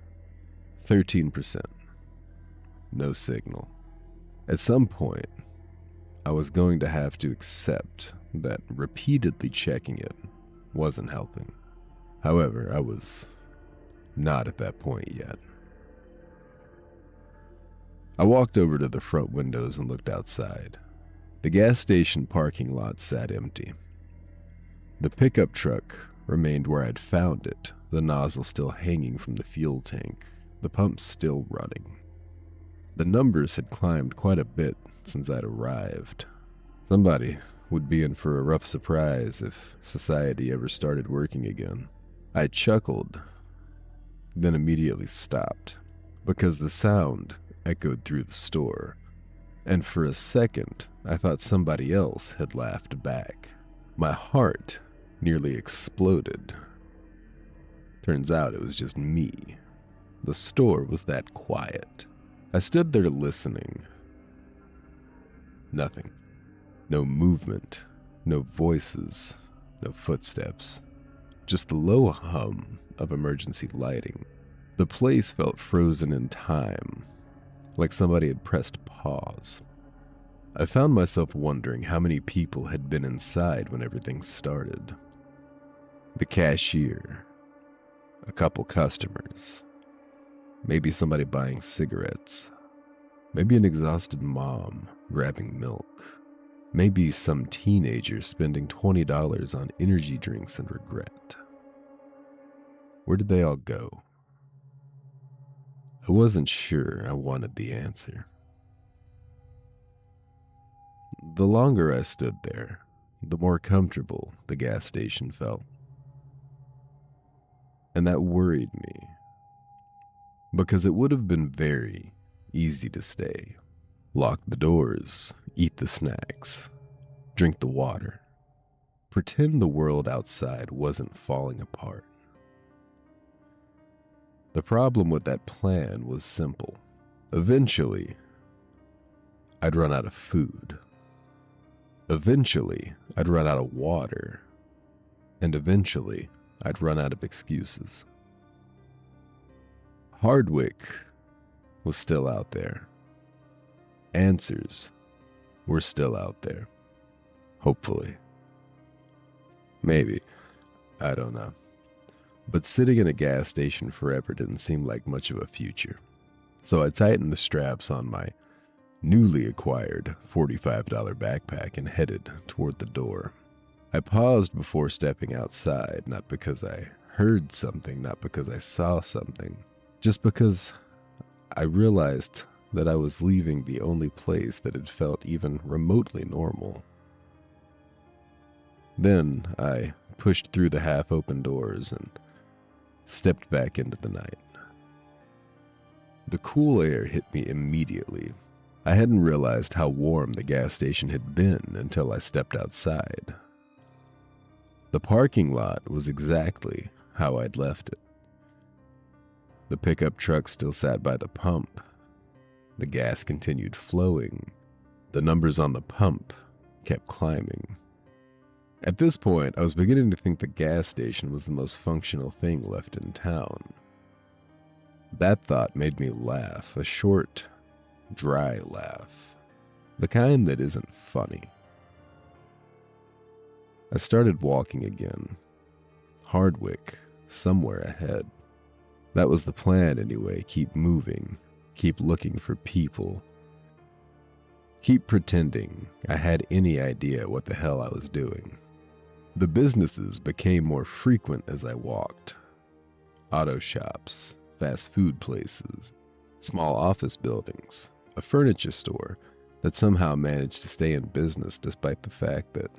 13%. No signal. At some point, I was going to have to accept that repeatedly checking it wasn't helping. However, I was not at that point yet. I walked over to the front windows and looked outside. The gas station parking lot sat empty. The pickup truck remained where I'd found it, the nozzle still hanging from the fuel tank, the pump still running. The numbers had climbed quite a bit since I'd arrived. Somebody would be in for a rough surprise if society ever started working again. I chuckled, then immediately stopped, because the sound echoed through the store, and for a second I thought somebody else had laughed back. My heart nearly exploded. Turns out it was just me. The store was that quiet. I stood there listening. Nothing. No movement, no voices, no footsteps. Just the low hum of emergency lighting. The place felt frozen in time, like somebody had pressed pause. I found myself wondering how many people had been inside when everything started. The cashier, a couple customers, maybe somebody buying cigarettes, maybe an exhausted mom grabbing milk, maybe some teenager spending $20 on energy drinks and regret. Where did they all go? I wasn't sure I wanted the answer. The longer I stood there, the more comfortable the gas station felt. And that worried me, because it would have been very easy to stay. Lock the doors, eat the snacks, drink the water, pretend the world outside wasn't falling apart. The problem with that plan was simple. Eventually, I'd run out of food. Eventually, I'd run out of water. And eventually, I'd run out of excuses. Hardwick was still out there. Answers were still out there. Hopefully. Maybe. I don't know. But sitting in a gas station forever didn't seem like much of a future. So I tightened the straps on my newly acquired $45 backpack and headed toward the door. I paused before stepping outside, not because I heard something, not because I saw something, just because I realized that I was leaving the only place that had felt even remotely normal. Then I pushed through the half-open doors and stepped back into the night. The cool air hit me immediately. I hadn't realized how warm the gas station had been until I stepped outside. The parking lot was exactly how I'd left it. The pickup truck still sat by the pump. The gas continued flowing. The numbers on the pump kept climbing. At this point, I was beginning to think the gas station was the most functional thing left in town. That thought made me laugh, a short, dry laugh, the kind that isn't funny. I started walking again. Hardwick, somewhere ahead. That was the plan anyway, keep moving, keep looking for people, keep pretending I had any idea what the hell I was doing. The businesses became more frequent as I walked. Auto shops, fast food places, small office buildings, a furniture store that somehow managed to stay in business despite the fact that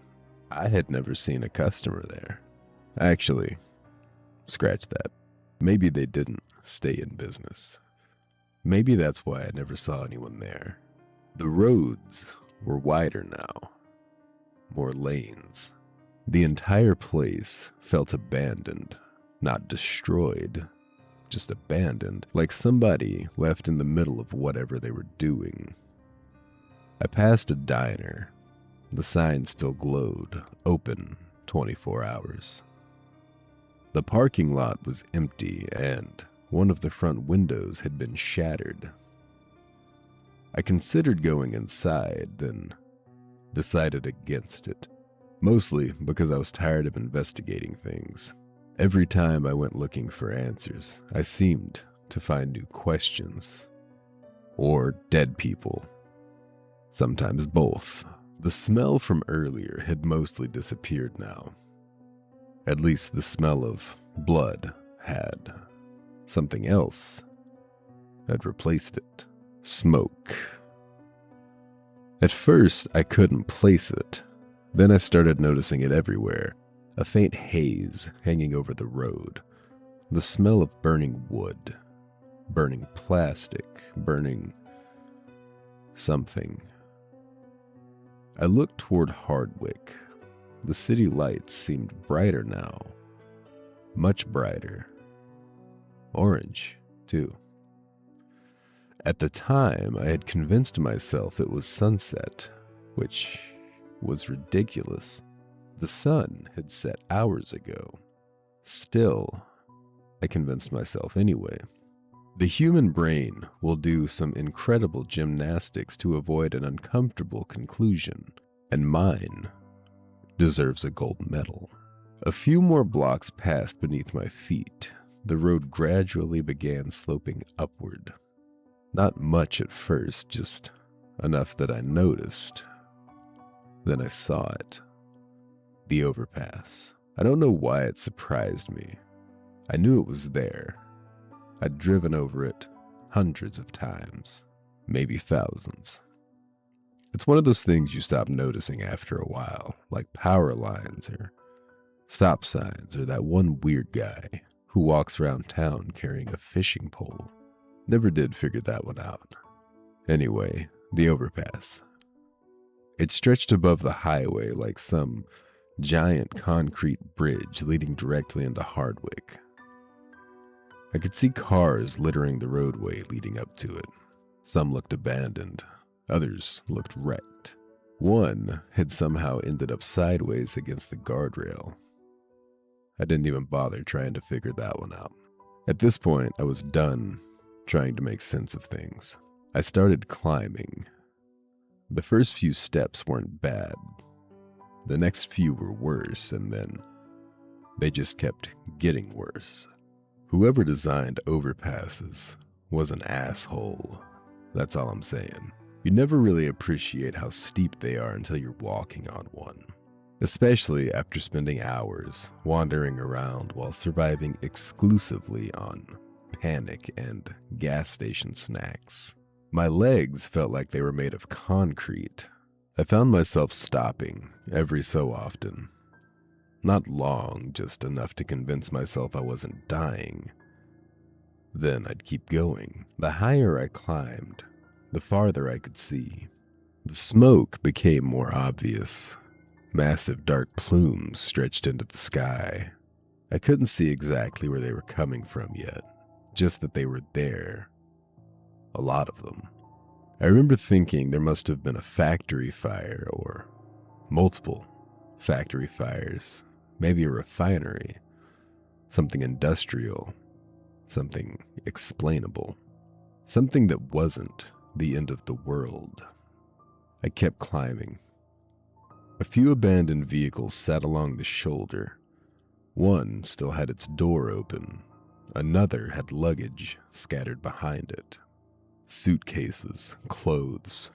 I had never seen a customer there. Actually, scratch that. Maybe they didn't stay in business. Maybe that's why I never saw anyone there. The roads were wider now. More lanes. The entire place felt abandoned, not destroyed, just abandoned, like somebody left in the middle of whatever they were doing. I passed a diner. The sign still glowed, open 24 hours. The parking lot was empty, and one of the front windows had been shattered. I considered going inside, then decided against it. Mostly because I was tired of investigating things. Every time I went looking for answers, I seemed to find new questions. Or dead people. Sometimes both, The smell from earlier had mostly disappeared now. At least the smell of blood had. Something else had replaced it. Smoke. At first, I couldn't place it. Then I started noticing it everywhere. A faint haze hanging over the road. The smell of burning wood. Burning plastic. Burning something. I looked toward Hardwick. The city lights seemed brighter now. Much brighter. Orange, too. At the time, I had convinced myself it was sunset, which was ridiculous. The sun had set hours ago. Still, I convinced myself anyway. The human brain will do some incredible gymnastics to avoid an uncomfortable conclusion, and mine deserves a gold medal. A few more blocks passed beneath my feet. The road gradually began sloping upward. Not much at first, just enough that I noticed. Then I saw it. The overpass. I don't know why it surprised me. I knew it was there. I'd driven over it hundreds of times, maybe thousands. It's one of those things you stop noticing after a while, like power lines or stop signs or that one weird guy who walks around town carrying a fishing pole. Never did figure that one out. Anyway, the overpass. It stretched above the highway like some giant concrete bridge leading directly into Hardwick. I could see cars littering the roadway leading up to it. Some looked abandoned. Others looked wrecked. One had somehow ended up sideways against the guardrail. I didn't even bother trying to figure that one out. At this point, I was done trying to make sense of things. I started climbing. The first few steps weren't bad. The next few were worse, and then they just kept getting worse. Whoever designed overpasses was an asshole. That's all I'm saying. You never really appreciate how steep they are until you're walking on one. Especially after spending hours wandering around while surviving exclusively on panic and gas station snacks. My legs felt like they were made of concrete. I found myself stopping every so often. Not long, just enough to convince myself I wasn't dying. Then I'd keep going. The higher I climbed, the farther I could see. The smoke became more obvious. Massive dark plumes stretched into the sky. I couldn't see exactly where they were coming from yet, just that they were there. A lot of them. I remember thinking there must have been a factory fire or multiple factory fires. Maybe a refinery, something industrial, something explainable, something that wasn't the end of the world. I kept climbing. A few abandoned vehicles sat along the shoulder. One still had its door open. Another had luggage scattered behind it. Suitcases, clothes,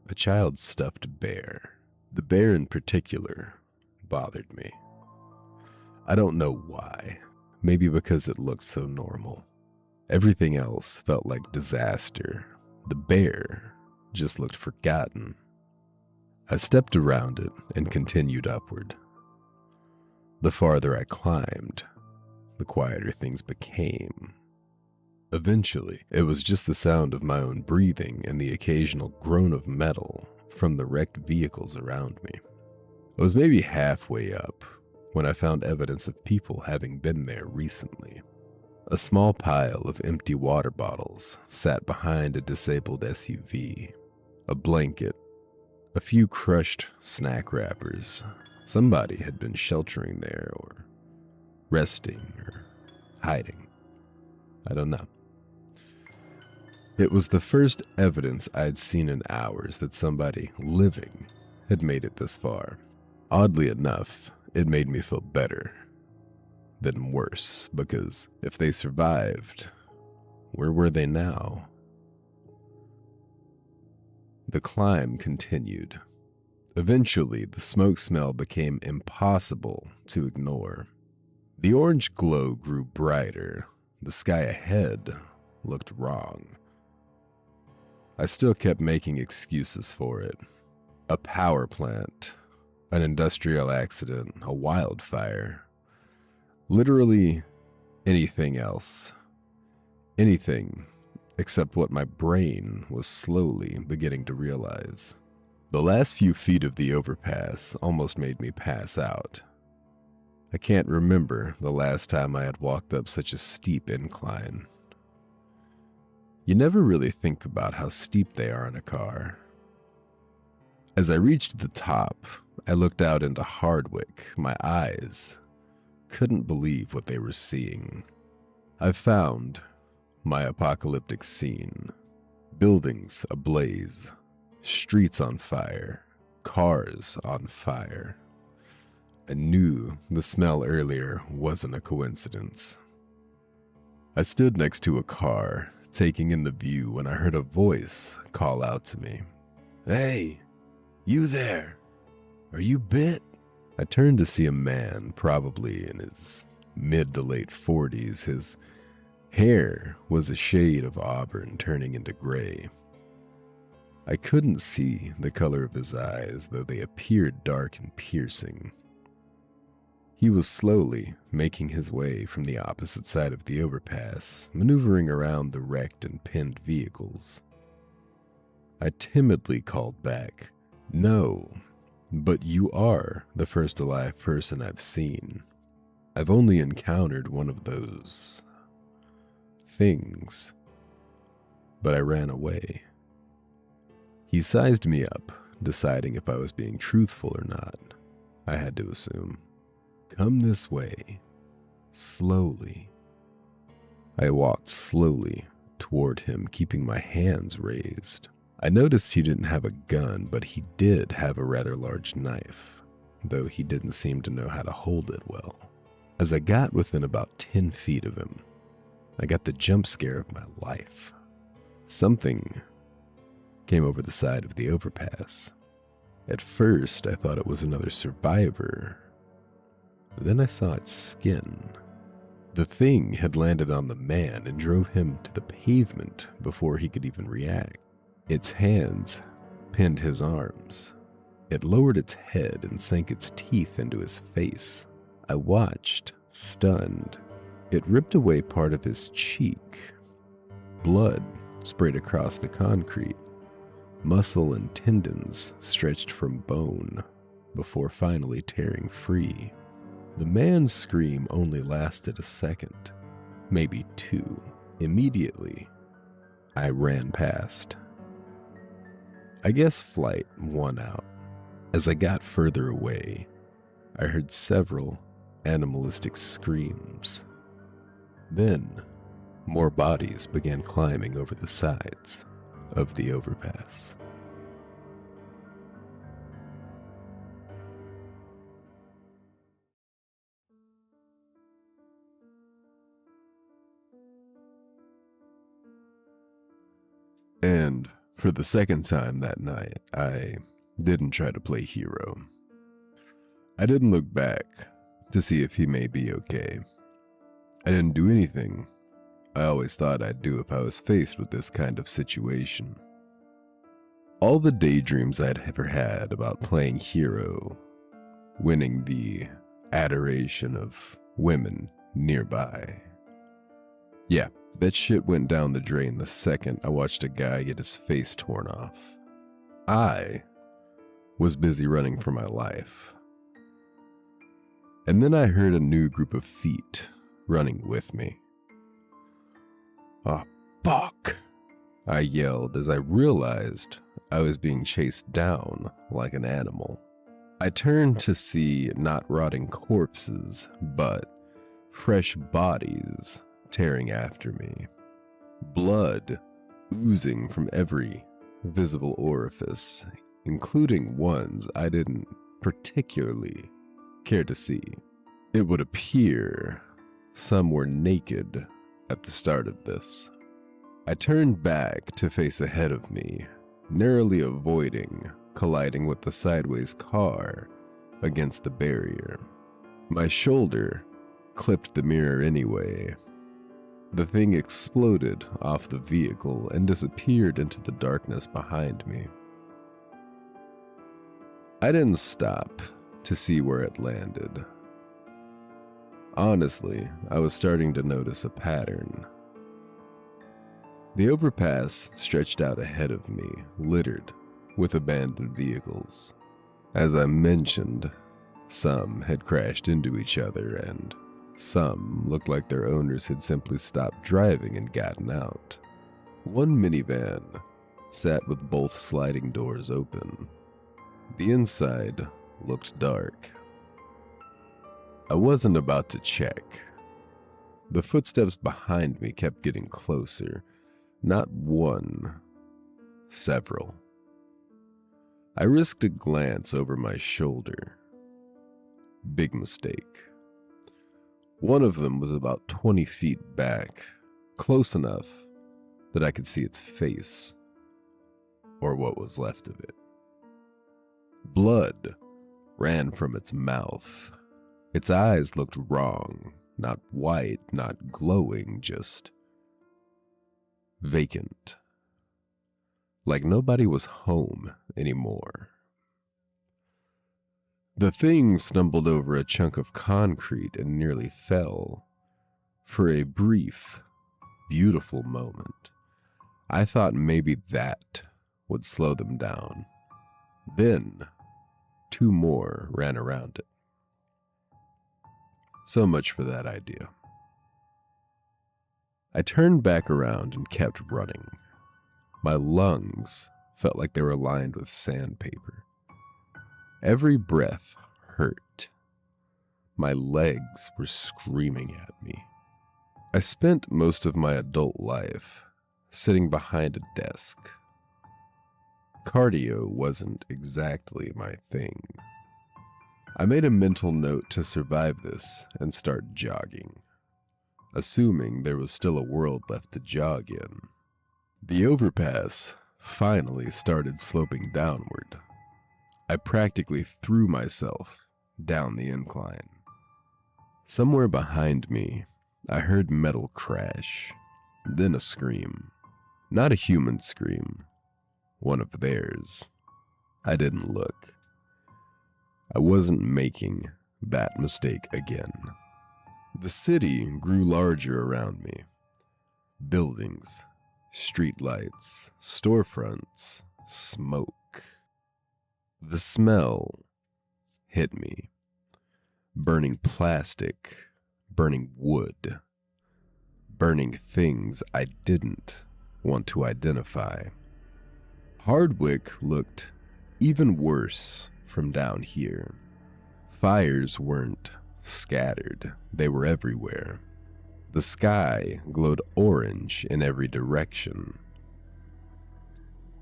a child's stuffed bear. The bear in particular bothered me. I don't know why. Maybe because it looked so normal. Everything else felt like disaster. The bear just looked forgotten. I stepped around it and continued upward. The farther I climbed, the quieter things became. Eventually, it was just the sound of my own breathing and the occasional groan of metal from the wrecked vehicles around me. I was maybe halfway up when I found evidence of people having been there recently. A small pile of empty water bottles sat behind a disabled SUV. A blanket, a few crushed snack wrappers. Somebody had been sheltering there or resting or hiding. I don't know. It was the first evidence I'd seen in hours that somebody living had made it this far. Oddly enough, it made me feel better than worse, because if they survived, where were they now? The climb continued. Eventually, the smoke smell became impossible to ignore. The orange glow grew brighter. The sky ahead looked wrong. I still kept making excuses for it. A power plant, an industrial accident, a wildfire. Literally anything else. Anything except what my brain was slowly beginning to realize. The last few feet of the overpass almost made me pass out. I can't remember the last time I had walked up such a steep incline. You never really think about how steep they are in a car. As I reached the top, I looked out into Hardwick. My eyes couldn't believe what they were seeing. I found my apocalyptic scene. Buildings ablaze, streets on fire, cars on fire. I knew the smell earlier wasn't a coincidence. I stood next to a car, taking in the view, when I heard a voice call out to me. "Hey, you there? Are you bit?" I turned to see a man, probably in his mid to late 40s. His hair was a shade of auburn turning into gray. I couldn't see the color of his eyes, though they appeared dark and piercing. He was slowly making his way from the opposite side of the overpass, maneuvering around the wrecked and pinned vehicles. I timidly called back, "No, but you are the first alive person I've seen. I've only encountered one of those things." But I ran away. He sized me up, deciding if I was being truthful or not. I had to assume. "Come this way, slowly." I walked slowly toward him, keeping my hands raised. I noticed he didn't have a gun, but he did have a rather large knife, though he didn't seem to know how to hold it well. As I got within about 10 feet of him, I got the jump scare of my life. Something came over the side of the overpass. At first, I thought it was another survivor. Then I saw its skin. The thing had landed on the man and drove him to the pavement before he could even react. Its hands pinned his arms. It lowered its head and sank its teeth into his face. I watched, stunned. It ripped away part of his cheek. Blood sprayed across the concrete. Muscle and tendons stretched from bone before finally tearing free. The man's scream only lasted a second, maybe two. Immediately, I ran past. I guess flight won out. As I got further away, I heard several animalistic screams. Then, more bodies began climbing over the sides of the overpass. And for the second time that night, I didn't try to play hero. I didn't look back to see if he may be okay. I didn't do anything I always thought I'd do if I was faced with this kind of situation. All the daydreams I'd ever had about playing hero, winning the adoration of women nearby. Yeah, that shit went down the drain the second I watched a guy get his face torn off. I was busy running for my life. And then I heard a new group of feet running with me. "Oh, fuck!" I yelled as I realized I was being chased down like an animal. I turned to see not rotting corpses, but fresh bodies tearing after me. Blood oozing from every visible orifice, including ones I didn't particularly care to see. It would appear some were naked at the start of this. I turned back to face ahead of me, narrowly avoiding colliding with the sideways car against the barrier. My shoulder clipped the mirror anyway. The thing exploded off the vehicle and disappeared into the darkness behind me. I didn't stop to see where it landed. Honestly, I was starting to notice a pattern. The overpass stretched out ahead of me, littered with abandoned vehicles. As I mentioned, some had crashed into each other, and some looked like their owners had simply stopped driving and gotten out. One minivan sat with both sliding doors open. The inside looked dark. I wasn't about to check. The footsteps behind me kept getting closer. Not one, several. I risked a glance over my shoulder. Big mistake. One of them was about 20 feet back, close enough that I could see its face, or what was left of it. Blood ran from its mouth. Its eyes looked wrong, not white, not glowing, just vacant. Like nobody was home anymore. The thing stumbled over a chunk of concrete and nearly fell. For a brief, beautiful moment, I thought maybe that would slow them down. Then, two more ran around it. So much for that idea. I turned back around and kept running. My lungs felt like they were lined with sandpaper. Every breath hurt. My legs were screaming at me. I spent most of my adult life sitting behind a desk. Cardio wasn't exactly my thing. I made a mental note to survive this and start jogging, assuming there was still a world left to jog in. The overpass finally started sloping downward. I practically threw myself down the incline. Somewhere behind me, I heard metal crash, then a scream. Not a human scream, one of theirs. I didn't look. I wasn't making that mistake again. The city grew larger around me. Buildings, streetlights, storefronts, smoke. The smell hit me. Burning plastic, burning wood, burning things I didn't want to identify. Hardwick looked even worse from down here. Fires weren't scattered, they were everywhere. The sky glowed orange in every direction.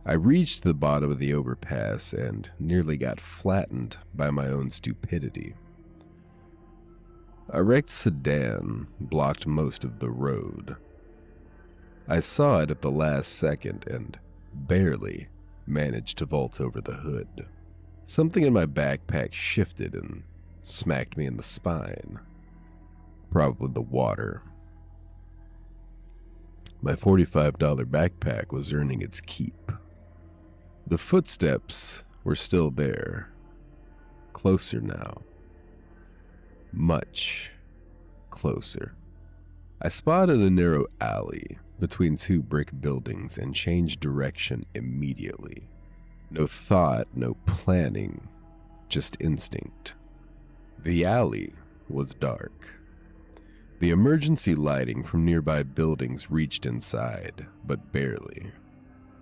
I reached the bottom of the overpass and nearly got flattened by my own stupidity. A wrecked sedan blocked most of the road. I saw it at the last second and barely managed to vault over the hood. Something in my backpack shifted and smacked me in the spine. Probably the water. My $45 backpack was earning its keep. The footsteps were still there. Closer now. Much closer. I spotted a narrow alley between two brick buildings and changed direction immediately. No thought, no planning, just instinct. The alley was dark. The emergency lighting from nearby buildings reached inside, but barely.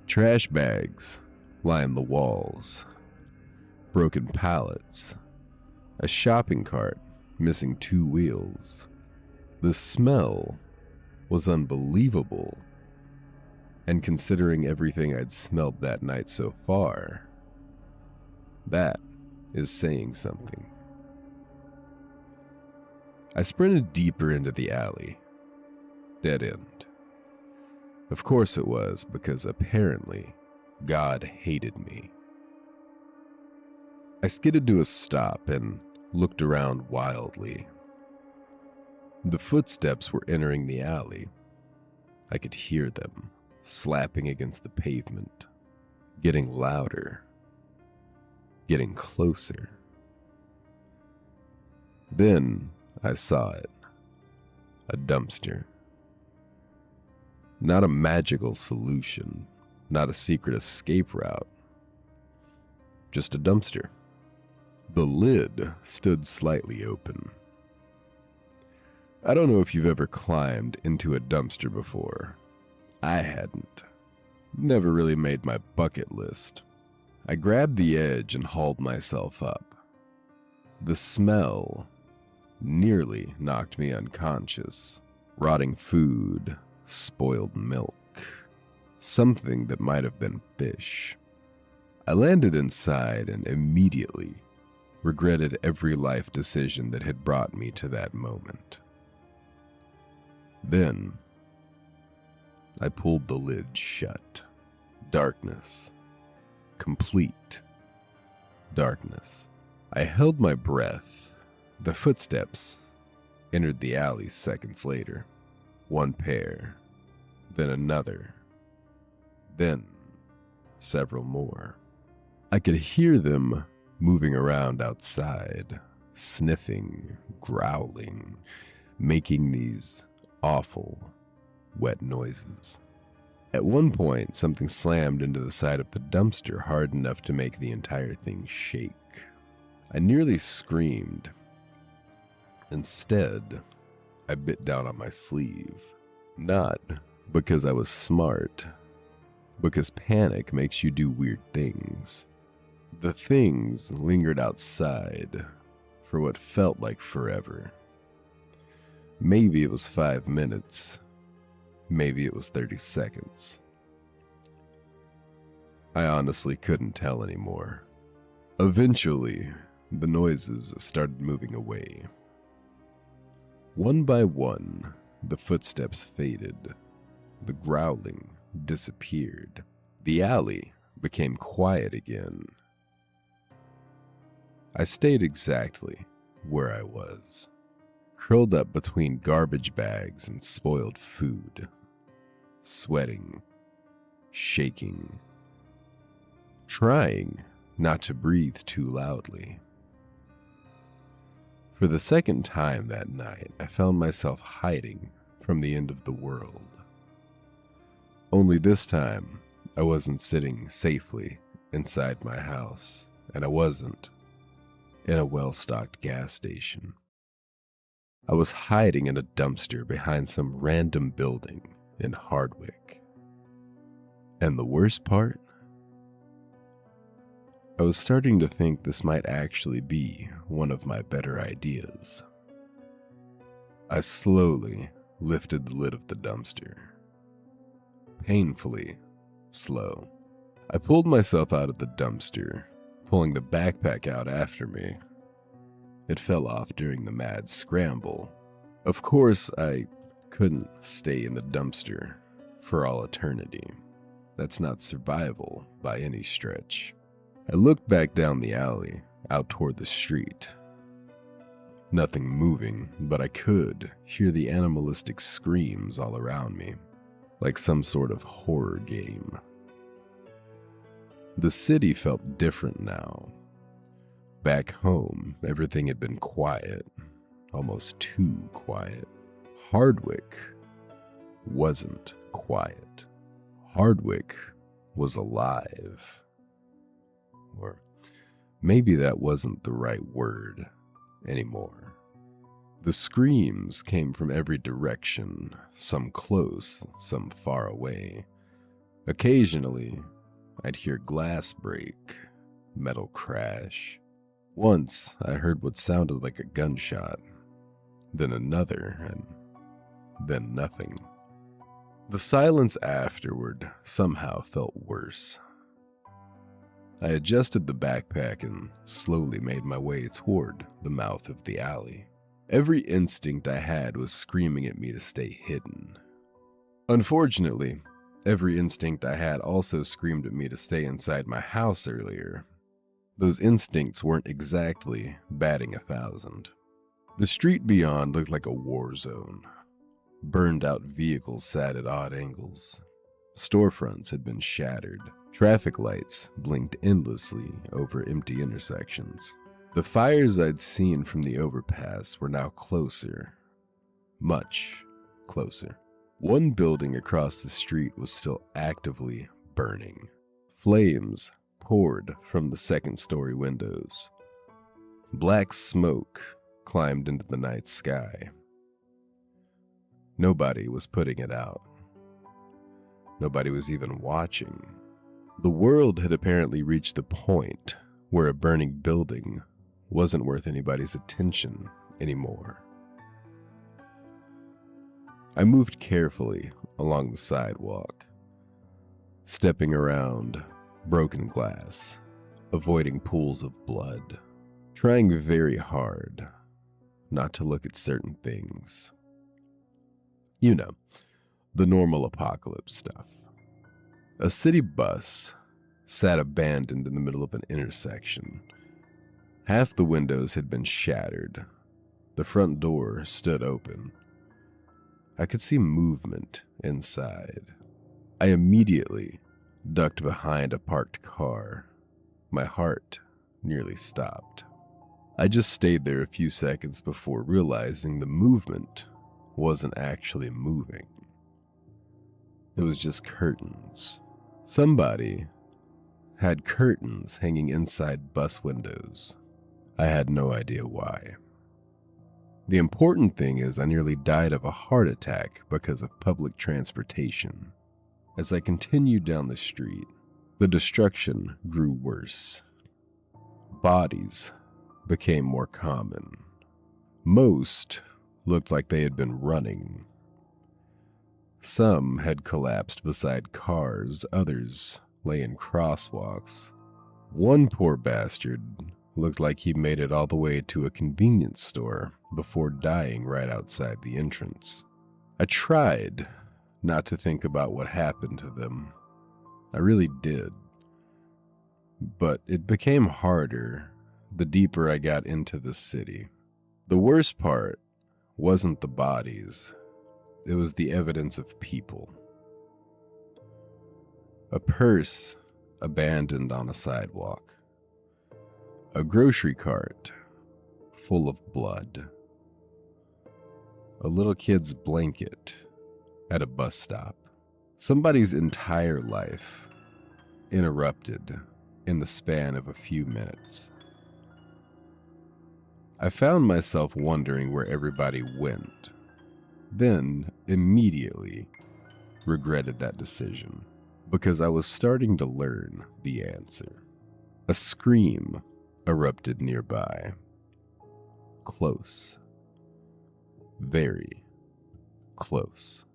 Trash bags lined the walls. Broken pallets. A shopping cart missing two wheels. The smell was unbelievable. And considering everything I'd smelled that night so far, that is saying something. I sprinted deeper into the alley. Dead end. Of course it was, because apparently God hated me. I skidded to a stop and looked around wildly. The footsteps were entering the alley. I could hear them slapping against the pavement, getting louder, getting closer. Then I saw it. A dumpster. Not a magical solution, not a secret escape route. Just a dumpster. The lid stood slightly open. I don't know if you've ever climbed into a dumpster before. I hadn't. Never really made my bucket list. I grabbed the edge and hauled myself up. The smell nearly knocked me unconscious. Rotting food, spoiled milk, something that might have been fish. I landed inside and immediately regretted every life decision that had brought me to that moment. Then I pulled the lid shut. Darkness. Complete darkness. I held my breath. The footsteps entered the alley seconds later. One pair, then another, then several more. I could hear them moving around outside, sniffing, growling, making these awful, wet noises. At one point, something slammed into the side of the dumpster hard enough to make the entire thing shake. I nearly screamed. Instead, I bit down on my sleeve. Not because I was smart, because panic makes you do weird things. The things lingered outside for what felt like forever. Maybe it was 5 minutes. Maybe it was 30 seconds. I honestly couldn't tell anymore. Eventually, the noises started moving away. One by one, the footsteps faded. The growling disappeared. The alley became quiet again. I stayed exactly where I was, curled up between garbage bags and spoiled food, sweating, shaking, trying not to breathe too loudly. For the second time that night, I found myself hiding from the end of the world. Only this time, I wasn't sitting safely inside my house, and I wasn't in a well-stocked gas station. I was hiding in a dumpster behind some random building in Hardwick. And the worst part? I was starting to think this might actually be one of my better ideas. I slowly lifted the lid of the dumpster. Painfully slow. I pulled myself out of the dumpster, pulling the backpack out after me. It fell off during the mad scramble. Of course, I couldn't stay in the dumpster for all eternity. That's not survival by any stretch. I looked back down the alley, out toward the street. Nothing moving, but I could hear the animalistic screams all around me, like some sort of horror game. The city felt different now. Back home, everything had been quiet, almost too quiet. Hardwick wasn't quiet. Hardwick was alive. Or maybe that wasn't the right word anymore. The screams came from every direction, some close, some far away. Occasionally, I'd hear glass break, metal crash. Once, I heard what sounded like a gunshot, then another, and then nothing. The silence afterward somehow felt worse. I adjusted the backpack and slowly made my way toward the mouth of the alley. Every instinct I had was screaming at me to stay hidden. Those instincts weren't exactly batting 1,000. The street beyond looked like a war zone. Burned out vehicles sat at odd angles. Storefronts had been shattered. Traffic lights blinked endlessly over empty intersections. The fires I'd seen from the overpass were now closer. Much closer. One building across the street was still actively burning. Flames poured from the second-story windows. Black smoke climbed into the night sky. Nobody was putting it out. Nobody was even watching. The world had apparently reached the point where a burning building wasn't worth anybody's attention anymore. I moved carefully along the sidewalk, stepping around broken glass, avoiding pools of blood, trying very hard not to look at certain things. You know, the normal apocalypse stuff. A city bus sat abandoned in the middle of an intersection. Half the windows had been shattered. The front door stood open. I could see movement inside. I immediately ducked behind a parked car. My heart nearly stopped. I just stayed there a few seconds before realizing the movement wasn't actually moving. It was just curtains. Somebody had curtains hanging inside bus windows. I had no idea why. The important thing is I nearly died of a heart attack because of public transportation. As I continued down the street, the destruction grew worse. Bodies became more common. Most looked like they had been running. Some had collapsed beside cars, others lay in crosswalks. One poor bastard looked like he made it all the way to a convenience store before dying right outside the entrance. I tried not to think about what happened to them. I really did. But it became harder the deeper I got into the city. The worst part wasn't the bodies. It was the evidence of people. A purse abandoned on a sidewalk. A grocery cart full of blood. A little kid's blanket at a bus stop. Somebody's entire life interrupted in the span of a few minutes. I found myself wondering where everybody went, then immediately regretted that decision because I was starting to learn the answer. A scream erupted nearby. Close. Very close.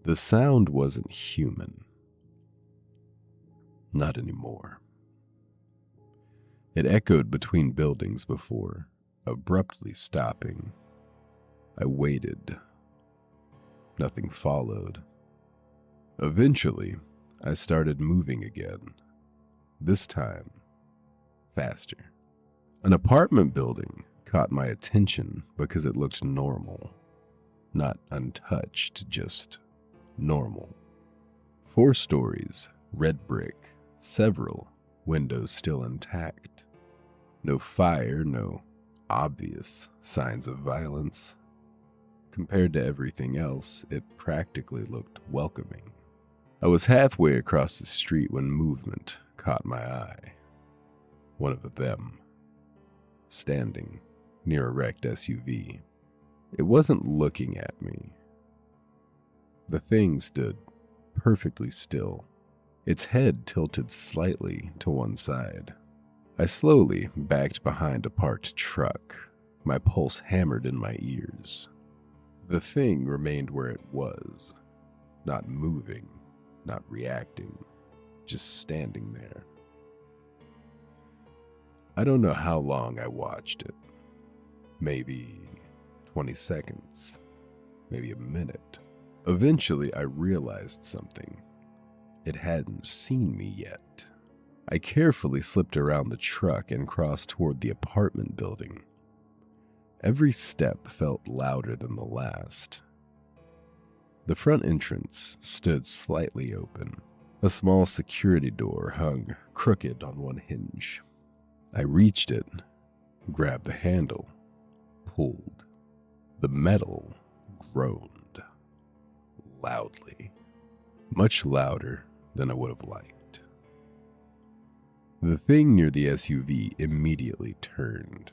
The sound wasn't human. Not anymore. It echoed between buildings before abruptly stopping. I waited. Nothing followed. Eventually, I started moving again. This time, faster. An apartment building caught my attention because it looked normal. Not untouched, just normal. 4 stories, red brick, several windows still intact. No fire, no obvious signs of violence. Compared to everything else, it practically looked welcoming. I was halfway across the street when movement caught my eye. One of them, standing near a wrecked SUV. It wasn't looking at me. The thing stood perfectly still, its head tilted slightly to one side. I slowly backed behind a parked truck, my pulse hammered in my ears. The thing remained where it was, not moving, not reacting, just standing there. I don't know how long I watched it. Maybe 20 seconds, maybe a minute. Eventually, I realized something. It hadn't seen me yet. I carefully slipped around the truck and crossed toward the apartment building. Every step felt louder than the last. The front entrance stood slightly open. A small security door hung crooked on one hinge. I reached it, grabbed the handle, pulled. The metal groaned loudly, much louder than I would have liked. The thing near the SUV immediately turned.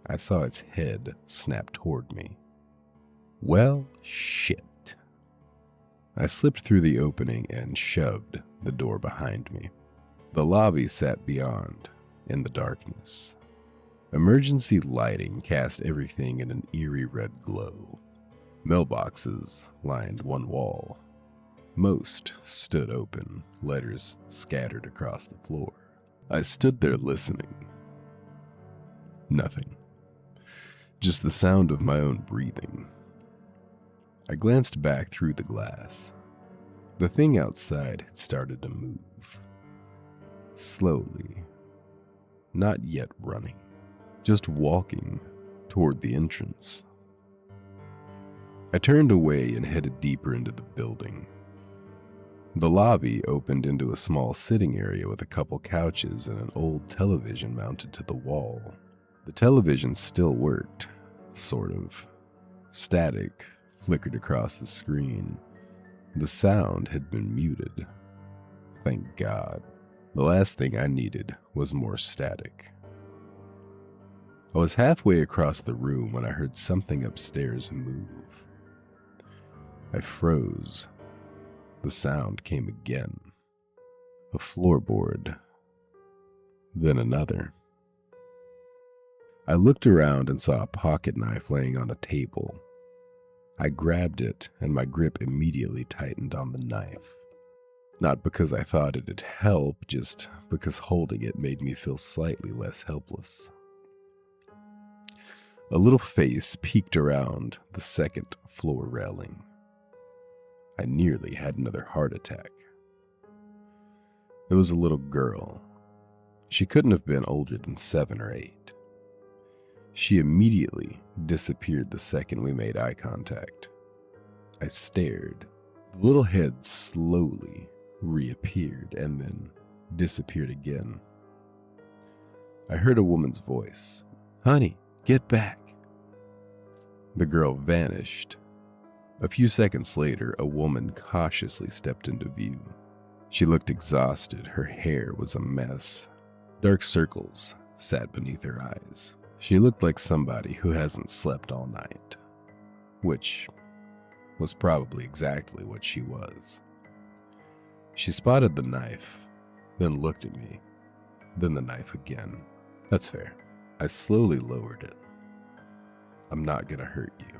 I saw its head snap toward me. Well, shit. I slipped through the opening and shoved the door behind me. The lobby sat beyond, in the darkness. Emergency lighting cast everything in an eerie red glow. Mailboxes lined one wall. Most stood open, letters scattered across the floor. I stood there listening. Nothing. Just the sound of my own breathing. I glanced back through the glass. The thing outside had started to move. Slowly. Not yet running. Just walking toward the entrance. I turned away and headed deeper into the building. The lobby opened into a small sitting area with a couple couches and an old television mounted to the wall. The television still worked, sort of. Static flickered across the screen. The sound had been muted. Thank God. The last thing I needed was more static. I was halfway across the room when I heard something upstairs move. I froze. The sound came again. A floorboard. Then another. I looked around and saw a pocket knife laying on a table. I grabbed it, and my grip immediately tightened on the knife. Not because I thought it'd help, just because holding it made me feel slightly less helpless. A little face peeked around the second floor railing. I nearly had another heart attack. It was a little girl. She couldn't have been older than 7 or 8. She immediately disappeared the second we made eye contact. I stared. The little head slowly reappeared and then disappeared again. I heard a woman's voice. "Honey, get back." The girl vanished. A few seconds later, a woman cautiously stepped into view. She looked exhausted. Her hair was a mess. Dark circles sat beneath her eyes. She looked like somebody who hasn't slept all night, which was probably exactly what she was. She spotted the knife, then looked at me, then the knife again. That's fair. I slowly lowered it. "I'm not gonna hurt you."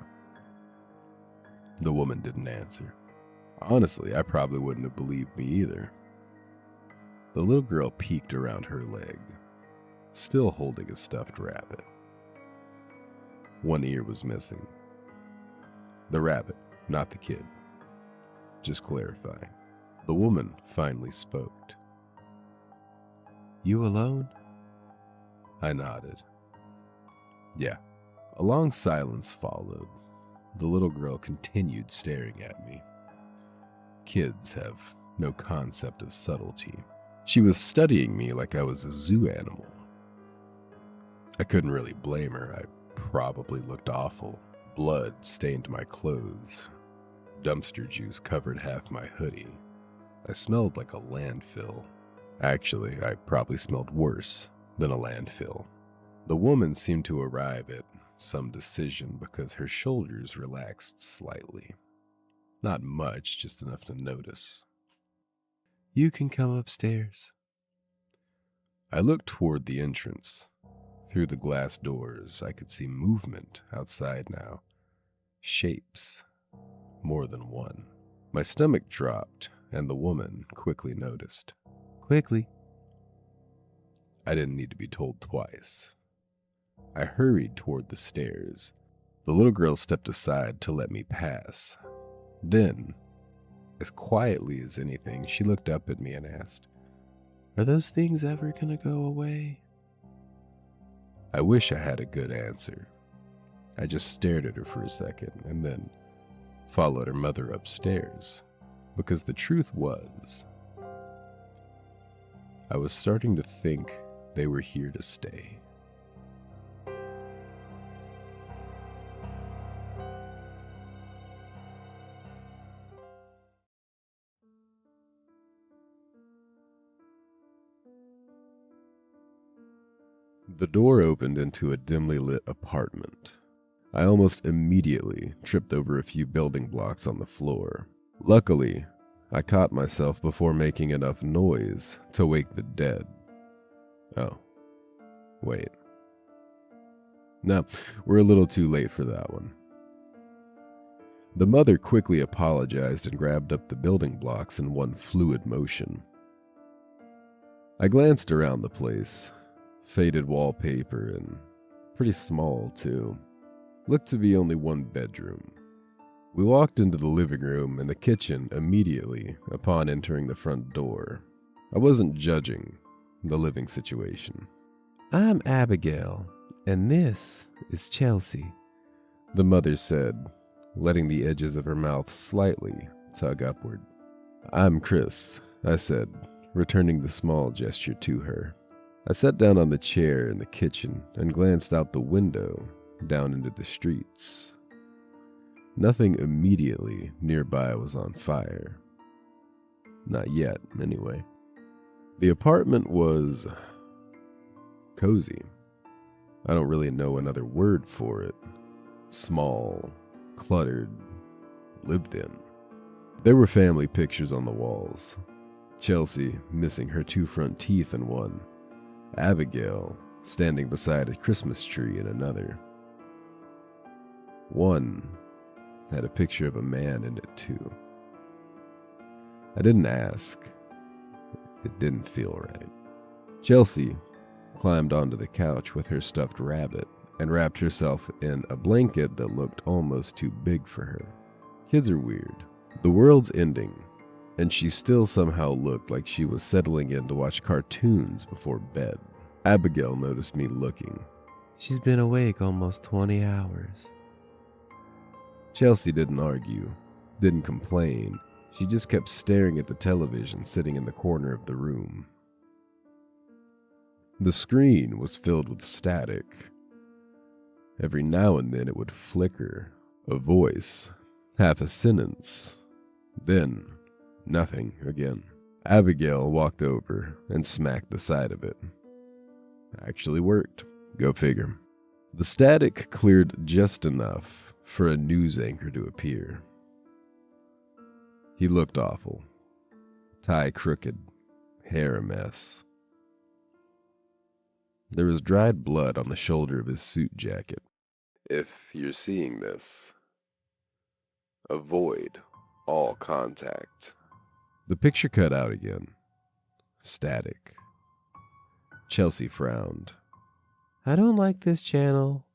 The woman didn't answer. Honestly, I probably wouldn't have believed me either. The little girl peeked around her leg, still holding a stuffed rabbit. One ear was missing. The rabbit, not the kid. Just clarifying. The woman finally spoke. "You alone?" I nodded. "Yeah." A long silence followed. The little girl continued staring at me. Kids have no concept of subtlety. She was studying me like I was a zoo animal. I couldn't really blame her. I probably looked awful. Blood stained my clothes. Dumpster juice covered half my hoodie. I smelled like a landfill. Actually, I probably smelled worse than a landfill. The woman seemed to arrive at some decision because her shoulders relaxed slightly. Not much, just enough to notice. "You can come upstairs." I looked toward the entrance. Through the glass doors, I could see movement outside now. Shapes. More than one. My stomach dropped, and the woman quickly noticed. "Quickly." I didn't need to be told twice. I hurried toward the stairs. The little girl stepped aside to let me pass. Then, as quietly as anything, she looked up at me and asked, Are those things ever gonna go away? I wish I had a good answer. I just stared at her for a second and then followed her mother upstairs, because the truth was, I was starting to think they were here to stay. The door opened into a dimly lit apartment. I almost immediately tripped over a few building blocks on the floor. Luckily, I caught myself before making enough noise to wake the dead. Oh, wait. No, we're a little too late for that one. The mother quickly apologized and grabbed up the building blocks in one fluid motion. I glanced around the place. Faded wallpaper and pretty small too. Looked to be only one bedroom. We walked into the living room and the kitchen immediately upon entering the front door. I wasn't judging the living situation. I'm Abigail, and this is Chelsea, the mother said, letting the edges of her mouth slightly tug upward. I'm Chris, I said, returning the small gesture to her. I sat down on the chair in the kitchen and glanced out the window down into the streets. Nothing immediately nearby was on fire. Not yet, anyway. The apartment was cozy. I don't really know another word for it. Small, cluttered, lived in. There were family pictures on the walls. Chelsea missing her 2 front teeth in one. Abigail standing beside a Christmas tree in another. One had a picture of a man in it too. I didn't ask. It didn't feel right. Chelsea climbed onto the couch with her stuffed rabbit and wrapped herself in a blanket that looked almost too big for her. Kids are weird. The world's ending, and she still somehow looked like she was settling in to watch cartoons before bed. Abigail noticed me looking. She's been awake almost 20 hours. Chelsea didn't argue, didn't complain. She just kept staring at the television sitting in the corner of the room. The screen was filled with static. Every now and then it would flicker, a voice, half a sentence, then nothing again. Abigail walked over and smacked the side of it. Actually worked. Go figure. The static cleared just enough for a news anchor to appear. He looked awful. Tie crooked, hair a mess. There was dried blood on the shoulder of his suit jacket. If you're seeing this, avoid all contact. The picture cut out again. Static. Chelsea frowned. I don't like this channel.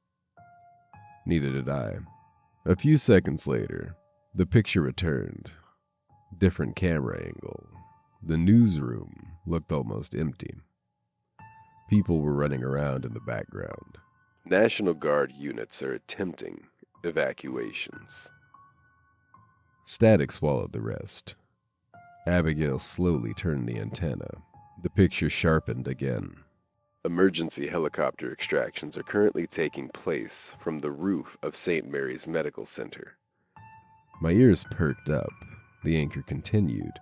Neither did I. A few seconds later, the picture returned. Different camera angle. The newsroom looked almost empty. People were running around in the background. National Guard units are attempting evacuations. Static swallowed the rest. Abigail slowly turned the antenna. The picture sharpened again. Emergency helicopter extractions are currently taking place from the roof of St. Mary's Medical Center. My ears perked up. The anchor continued.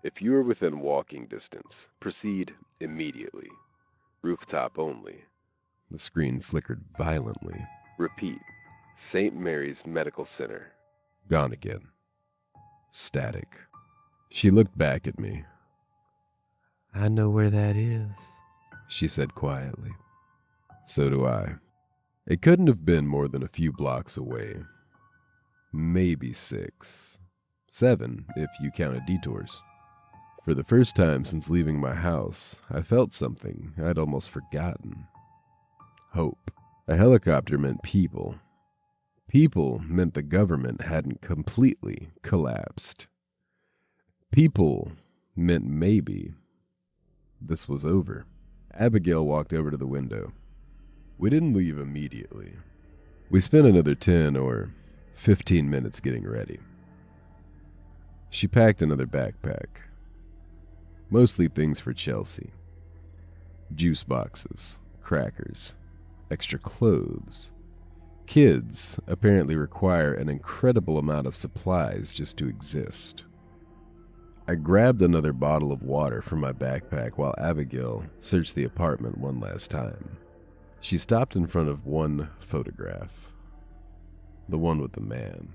If you are within walking distance, proceed immediately. Rooftop only. The screen flickered violently. Repeat. St. Mary's Medical Center. Gone again. Static. She looked back at me. I know where that is, she said quietly. So do I. It couldn't have been more than a few blocks away. Maybe 6. 7, if you counted detours. For the first time since leaving my house, I felt something I'd almost forgotten. Hope. A helicopter meant people. People meant the government hadn't completely collapsed. People meant maybe this was over. Abigail walked over to the window. We didn't leave immediately. We spent another 10 or 15 minutes getting ready. She packed another backpack. Mostly things for Chelsea. Juice boxes, crackers, extra clothes. Kids apparently require an incredible amount of supplies just to exist. I grabbed another bottle of water from my backpack while Abigail searched the apartment one last time. She stopped in front of one photograph, the one with the man.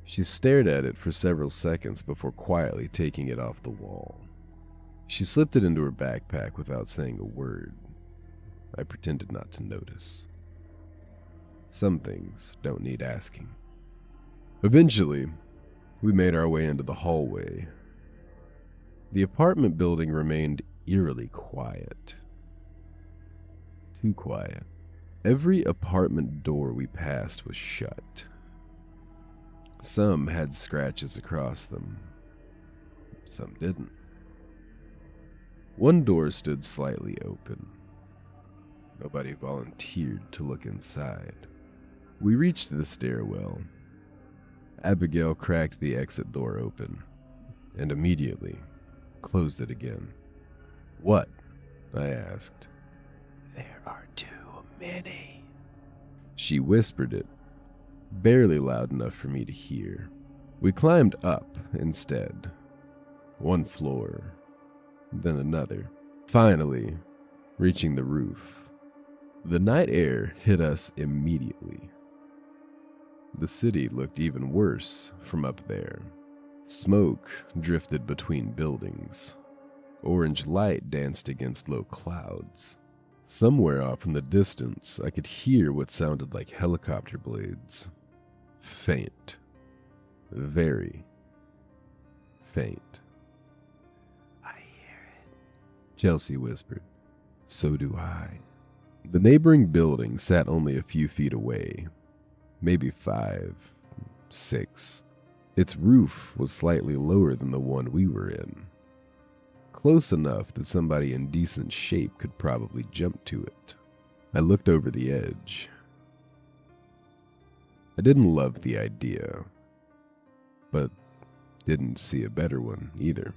She stared at it for several seconds before quietly taking it off the wall. She slipped it into her backpack without saying a word. I pretended not to notice. Some things don't need asking. Eventually, we made our way into the hallway. The apartment building remained eerily quiet. Too quiet. Every apartment door we passed was shut. Some had scratches across them. Some didn't. One door stood slightly open. Nobody volunteered to look inside. We reached the stairwell. Abigail cracked the exit door open and immediately closed it again. "What?" I asked. "There are too many." She whispered it, barely loud enough for me to hear. We climbed up instead. One floor, then another, finally reaching the roof. The night air hit us immediately. The city looked even worse from up there. Smoke drifted between buildings. Orange light danced against low clouds. Somewhere off in the distance, I could hear what sounded like helicopter blades. Faint. Very faint. "I hear it," Chelsea whispered. "So do I." The neighboring building sat only a few feet away. Maybe 5, 6. Its roof was slightly lower than the one we were in. Close enough that somebody in decent shape could probably jump to it. I looked over the edge. I didn't love the idea, but didn't see a better one either.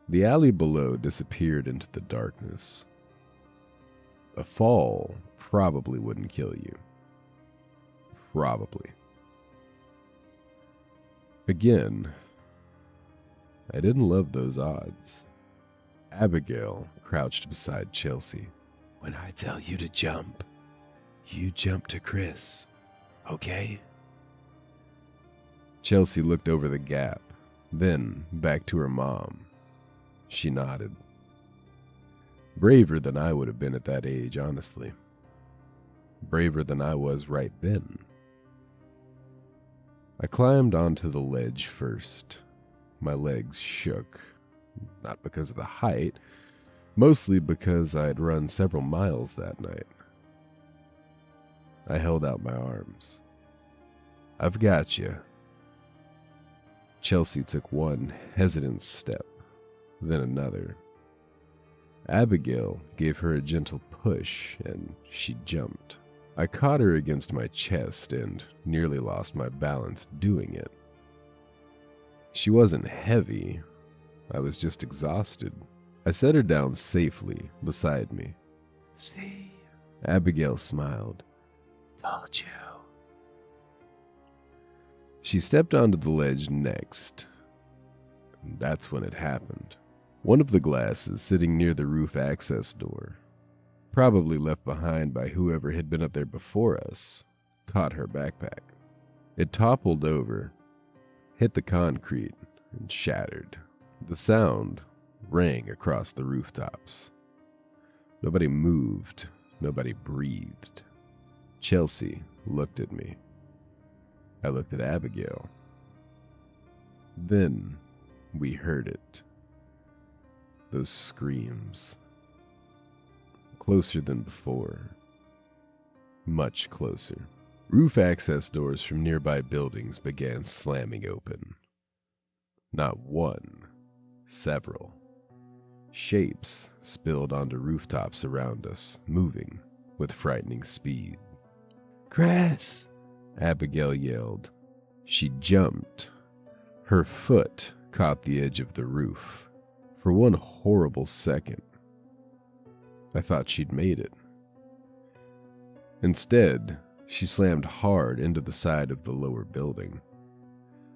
The alley below disappeared into the darkness. A fall probably wouldn't kill you. Probably. Again, I didn't love those odds. Abigail crouched beside Chelsea. "When I tell you to jump, you jump to Chris, okay?" Chelsea looked over the gap, then back to her mom. She nodded. Braver than I would have been at that age, honestly. Braver than I was right then. I climbed onto the ledge first. My legs shook, not because of the height, mostly because I had run several miles that night. I held out my arms. "I've got you." Chelsea took one hesitant step, then another. Abigail gave her a gentle push, and she jumped. I caught her against my chest and nearly lost my balance doing it. She wasn't heavy. I was just exhausted. I set her down safely beside me. "See?" Abigail smiled. "Told you." She stepped onto the ledge next. That's when it happened. One of the glasses sitting near the roof access door, probably left behind by whoever had been up there before us, caught her backpack. It toppled over, hit the concrete, and shattered. The sound rang across the rooftops. Nobody moved. Nobody breathed. Chelsea looked at me. I looked at Abigail. Then we heard it. Those screams. Closer than before. Much closer. Roof access doors from nearby buildings began slamming open. Not one, several. Shapes spilled onto rooftops around us, moving with frightening speed. Chris! Abigail yelled. She jumped. Her foot caught the edge of the roof. For one horrible second, I thought she'd made it. Instead, she slammed hard into the side of the lower building.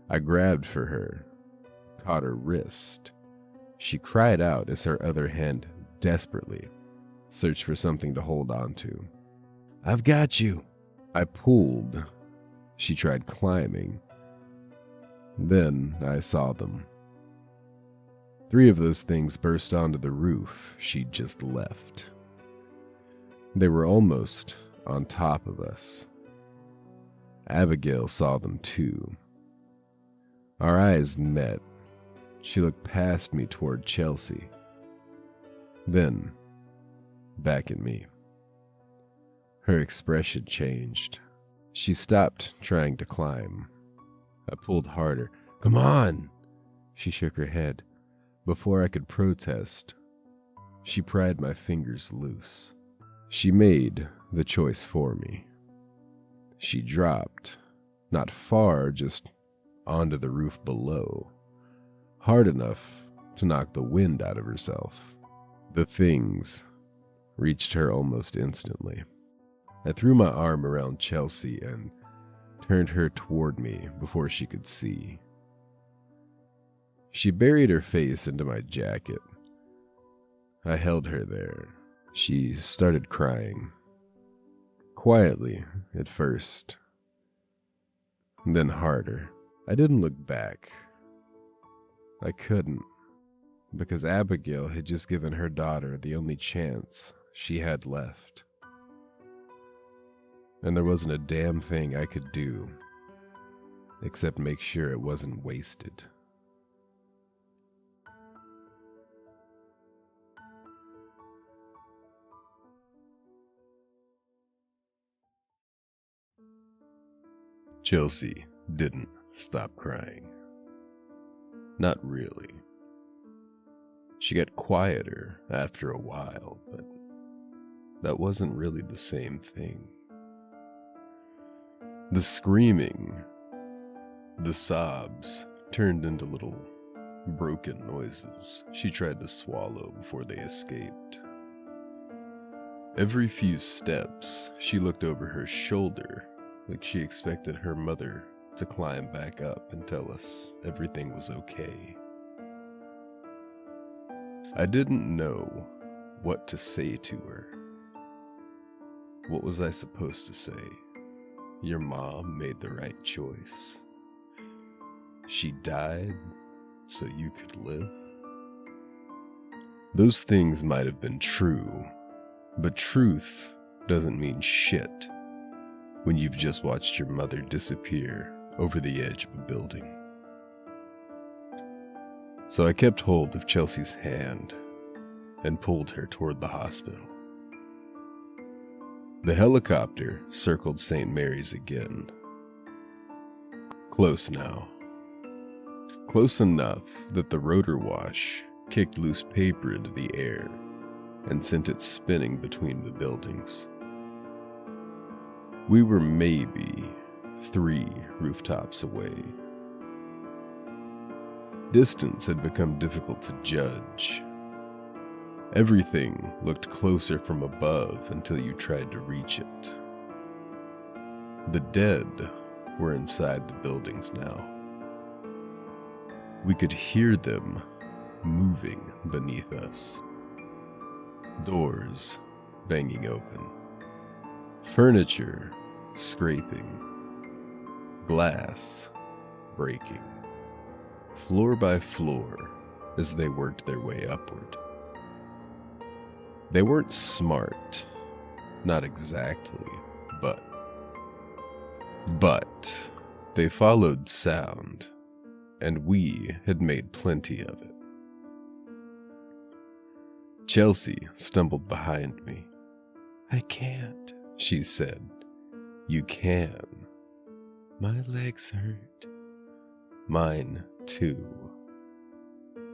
I grabbed for her, caught her wrist. She cried out as her other hand desperately searched for something to hold on to. I've got you. I pulled. She tried climbing. Then I saw them. 3 of those things burst onto the roof she'd just left. They were almost on top of us. Abigail saw them too. Our eyes met. She looked past me toward Chelsea. Then, back at me. Her expression changed. She stopped trying to climb. I pulled harder. Come on! She shook her head. Before I could protest, she pried my fingers loose. She made the choice for me. She dropped, not far, just onto the roof below, hard enough to knock the wind out of herself. The things reached her almost instantly. I threw my arm around Chelsea and turned her toward me before she could see. She buried her face into my jacket. I held her there. She started crying. Quietly at first, then harder. I didn't look back. I couldn't, because Abigail had just given her daughter the only chance she had left. And there wasn't a damn thing I could do except make sure it wasn't wasted. Chelsea didn't stop crying. Not really. She got quieter after a while, but that wasn't really the same thing. The screaming, the sobs turned into little broken noises she tried to swallow before they escaped. Every few steps, she looked over her shoulder like she expected her mother to climb back up and tell us everything was okay. I didn't know what to say to her. What was I supposed to say? Your mom made the right choice. She died so you could live. Those things might have been true, but truth doesn't mean shit when you've just watched your mother disappear over the edge of a building. So I kept hold of Chelsea's hand and pulled her toward the hospital. The helicopter circled St. Mary's again. Close now. Close enough that the rotor wash kicked loose paper into the air and sent it spinning between the buildings. We were maybe 3 rooftops away. Distance had become difficult to judge. Everything looked closer from above until you tried to reach it. The dead were inside the buildings now. We could hear them moving beneath us. Doors banging open. Furniture scraping. Glass breaking. Floor by floor as they worked their way upward. They weren't smart, not exactly, but they followed sound, and we had made plenty of it. Chelsea stumbled behind me. I can't, she said. You can. My legs hurt. Mine too.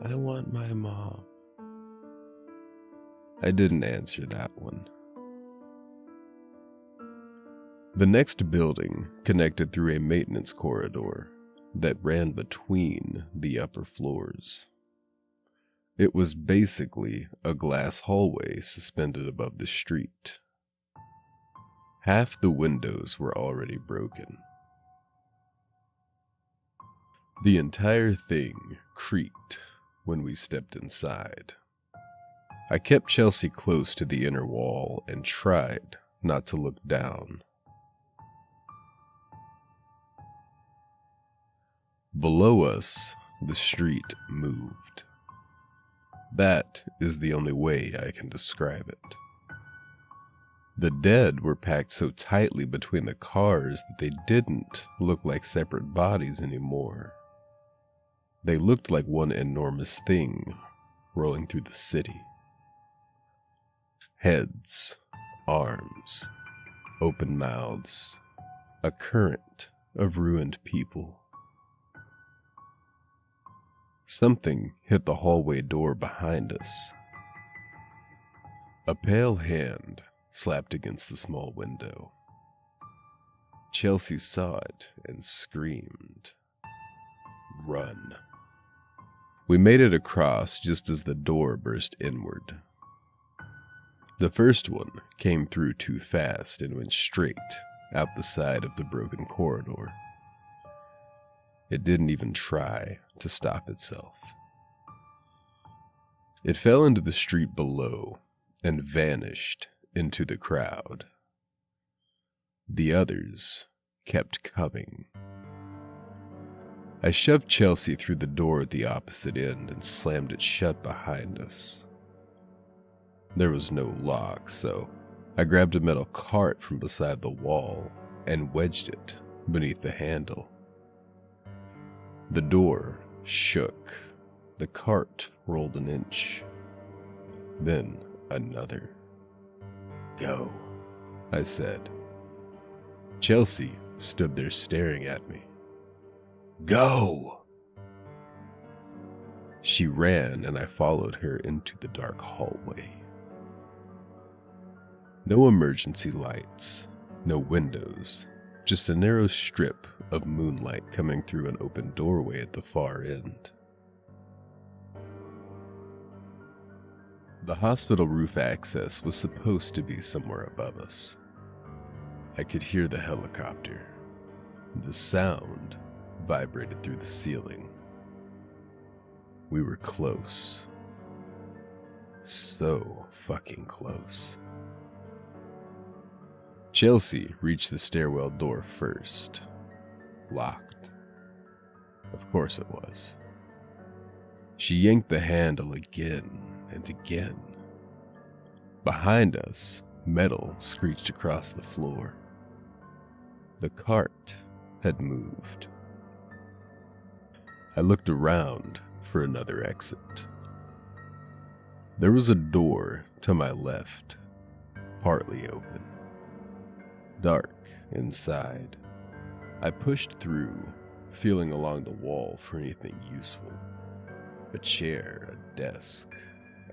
I want my mom. I didn't answer that one. The next building connected through a maintenance corridor that ran between the upper floors. It was basically a glass hallway suspended above the street. Half the windows were already broken. The entire thing creaked when we stepped inside. I kept Chelsea close to the inner wall and tried not to look down. Below us, the street moved. That is the only way I can describe it. The dead were packed so tightly between the cars that they didn't look like separate bodies anymore. They looked like one enormous thing rolling through the city. Heads, arms, open mouths, a current of ruined people. Something hit the hallway door behind us. A pale hand slapped against the small window. Chelsea saw it and screamed, "Run." We made it across just as the door burst inward. The first one came through too fast and went straight out the side of the broken corridor. It didn't even try to stop itself. It fell into the street below and vanished into the crowd. The others kept coming. I shoved Chelsea through the door at the opposite end and slammed it shut behind us. There was no lock, so I grabbed a metal cart from beside the wall and wedged it beneath the handle. The door shook. The cart rolled an inch. Then another. "Go," I said. Chelsea stood there staring at me. "Go!" She ran and I followed her into the dark hallway. No emergency lights, no windows, just a narrow strip of moonlight coming through an open doorway at the far end. The hospital roof access was supposed to be somewhere above us. I could hear the helicopter. The sound vibrated through the ceiling. We were close. So fucking close. Chelsea reached the stairwell door first. Locked. Of course it was. She yanked the handle again and again. Behind us, metal screeched across the floor. The cart had moved. I looked around for another exit. There was a door to my left, partly open. Dark inside. I pushed through, feeling along the wall for anything useful. A chair, a desk,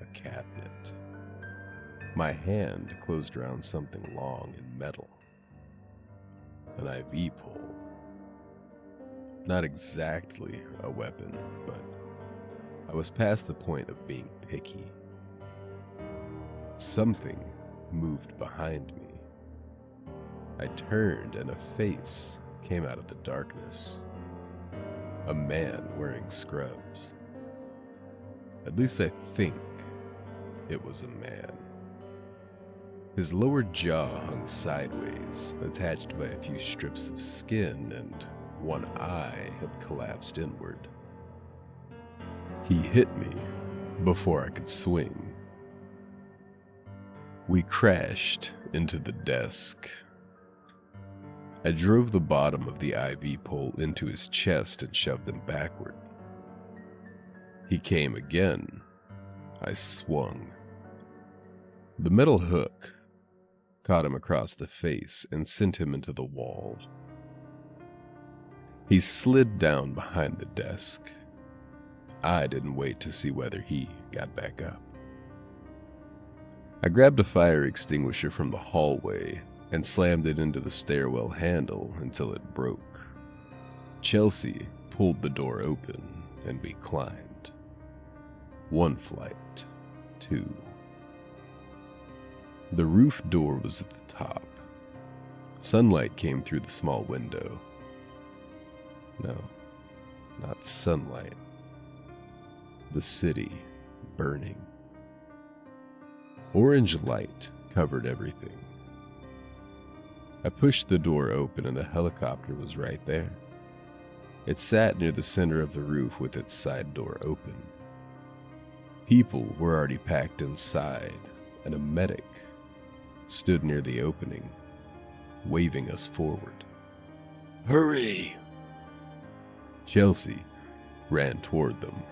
a cabinet. My hand closed around something long and metal. An IV pole. Not exactly a weapon, but I was past the point of being picky. Something moved behind me. I turned and a face came out of the darkness. A man wearing scrubs. At least I think it was a man. His lower jaw hung sideways, attached by a few strips of skin, and one eye had collapsed inward. He hit me before I could swing. We crashed into the desk. I drove the bottom of the IV pole into his chest and shoved him backward. He came again. I swung. The metal hook caught him across the face and sent him into the wall. He slid down behind the desk. I didn't wait to see whether he got back up. I grabbed a fire extinguisher from the hallway and slammed it into the stairwell handle until it broke. Chelsea pulled the door open and we climbed. 1 flight, 2. The roof door was at the top. Sunlight came through the small window. No, not sunlight. The city burning. Orange light covered everything. I pushed the door open and the helicopter was right there. It sat near the center of the roof with its side door open. People were already packed inside, and a medic stood near the opening, waving us forward. "Hurry!" Chelsea ran toward them.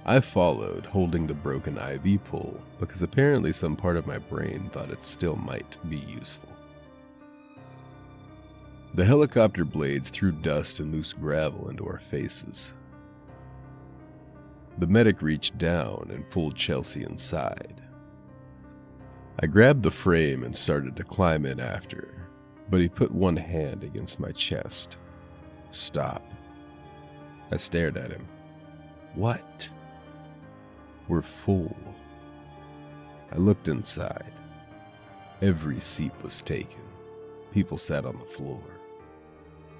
I followed, holding the broken IV pole, because apparently some part of my brain thought it still might be useful. The helicopter blades threw dust and loose gravel into our faces. The medic reached down and pulled Chelsea inside. I grabbed the frame and started to climb in after, but he put one hand against my chest. "Stop." I stared at him. "What?" "We're full." I looked inside. Every seat was taken. People sat on the floor.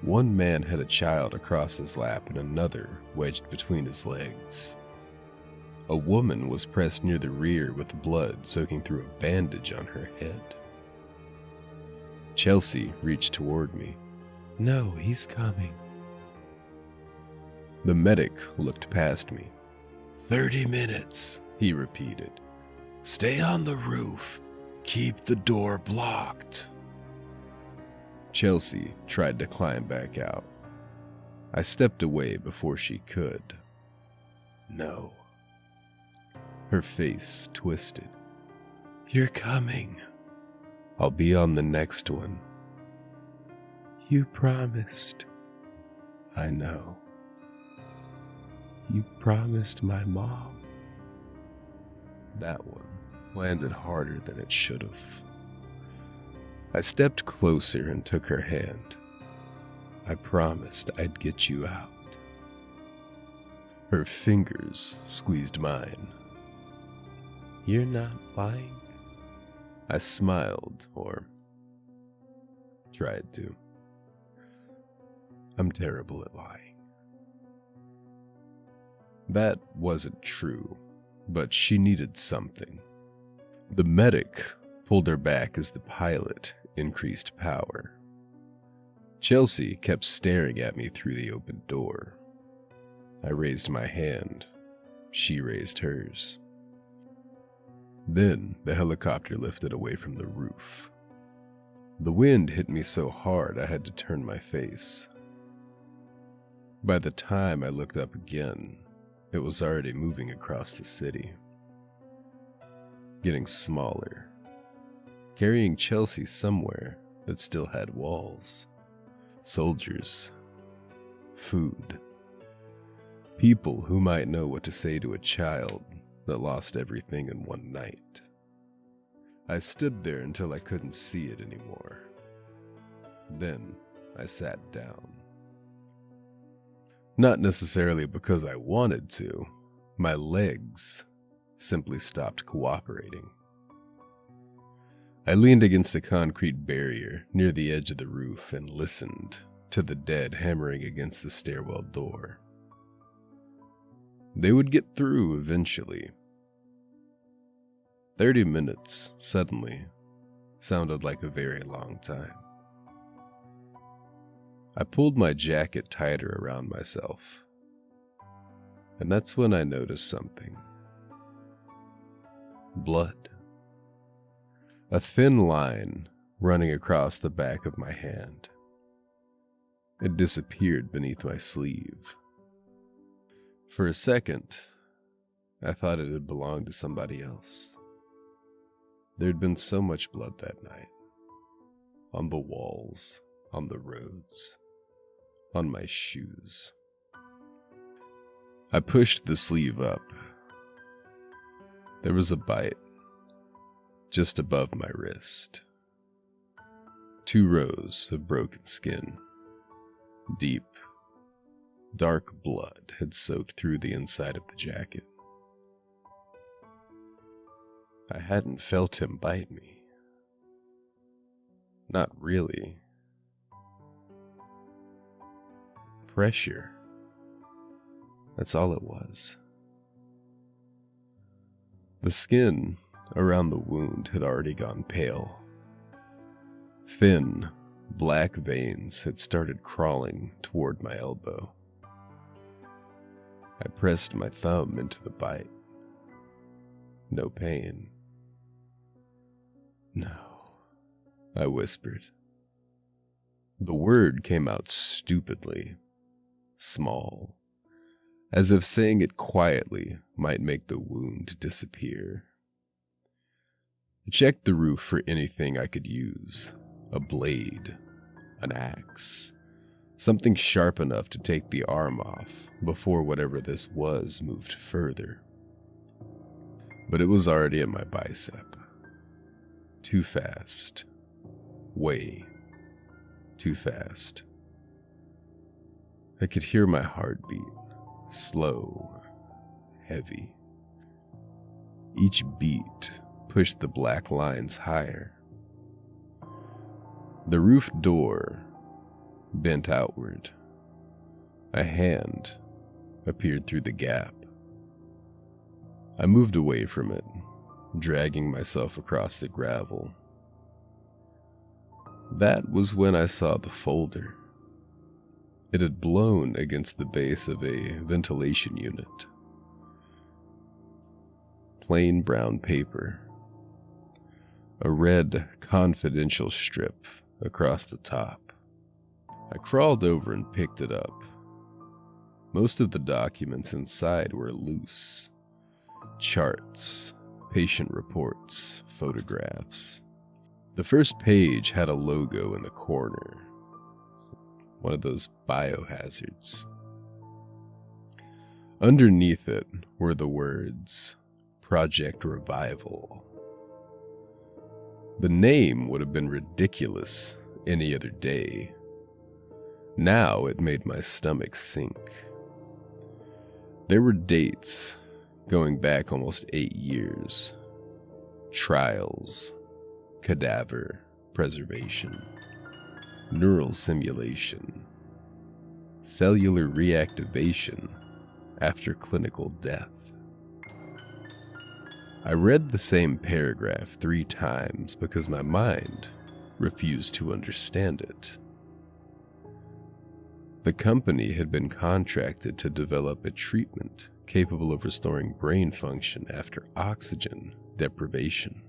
One man had a child across his lap and another wedged between his legs. A woman was pressed near the rear with blood soaking through a bandage on her head. Chelsea reached toward me. "No, he's coming." The medic looked past me. 30 minutes, he repeated. "Stay on the roof. Keep the door blocked." Chelsea tried to climb back out. I stepped away before she could. "No." Her face twisted. "You're coming." "I'll be on the next one." "You promised." "I know." "You promised my mom." That one landed harder than it should have. I stepped closer and took her hand. "I promised I'd get you out." Her fingers squeezed mine. "You're not lying?" I smiled, or tried to. I'm terrible at lying. That wasn't true, but she needed something. The medic pulled her back as the pilot increased power. Chelsea kept staring at me through the open door. I raised my hand. She raised hers. Then the helicopter lifted away from the roof. The wind hit me so hard I had to turn my face. By the time I looked up again, it was already moving across the city. Getting smaller, carrying Chelsea somewhere that still had walls, soldiers, food, people who might know what to say to a child that lost everything in one night. I stood there until I couldn't see it anymore. Then I sat down. Not necessarily because I wanted to. My legs simply stopped cooperating. I leaned against a concrete barrier near the edge of the roof and listened to the dead hammering against the stairwell door. They would get through eventually. 30 minutes, suddenly, sounded like a very long time. I pulled my jacket tighter around myself, and that's when I noticed something. Blood. A thin line running across the back of my hand. It disappeared beneath my sleeve. For a second, I thought it had belonged to somebody else. There'd been so much blood that night. On the walls, on the roads, on my shoes. I pushed the sleeve up. There was a bite. just above my wrist. 2 rows of broken skin. Deep, dark blood had soaked through the inside of the jacket. I hadn't felt him bite me. Not really. Pressure. That's all it was. The skin around the wound had already gone pale. Thin, black veins had started crawling toward my elbow. I pressed my thumb into the bite. No pain. No, I whispered. The word came out stupidly, small, as if saying it quietly might make the wound disappear. I checked the roof for anything I could use. A blade, an axe, something sharp enough to take the arm off before whatever this was moved further. But it was already in my bicep. Too fast. Way too fast. I could hear my heartbeat, slow, heavy. Each beat pushed the black lines higher. The roof door bent outward. A hand appeared through the gap. I moved away from it, dragging myself across the gravel. That was when I saw the folder. It had blown against the base of a ventilation unit. Plain brown paper. A red confidential strip across the top. I crawled over and picked it up. Most of the documents inside were loose. Charts, patient reports, photographs. The first page had a logo in the corner. One of those biohazards. Underneath it were the words, Project Revival. The name would have been ridiculous any other day. Now it made my stomach sink. There were dates going back almost 8 years. Trials, cadaver preservation, neural simulation, cellular reactivation after clinical death. I read the same paragraph 3 times because my mind refused to understand it. The company had been contracted to develop a treatment capable of restoring brain function after oxygen deprivation.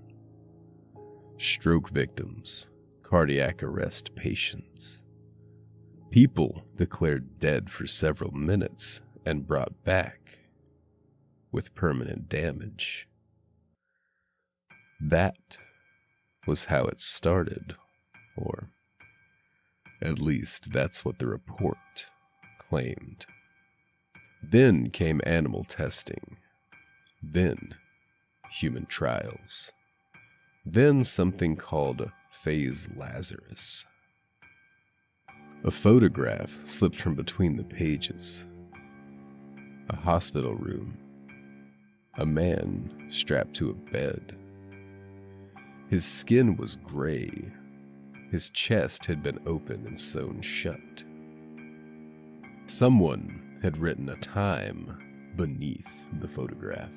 Stroke victims, cardiac arrest patients. People declared dead for several minutes and brought back with permanent damage. That was how it started, or at least that's what the report claimed. Then came animal testing, then human trials, then something called Phase Lazarus. A photograph slipped from between the pages. A hospital room. A man strapped to a bed. His skin was gray. His chest had been open and sewn shut. Someone had written a time beneath the photograph.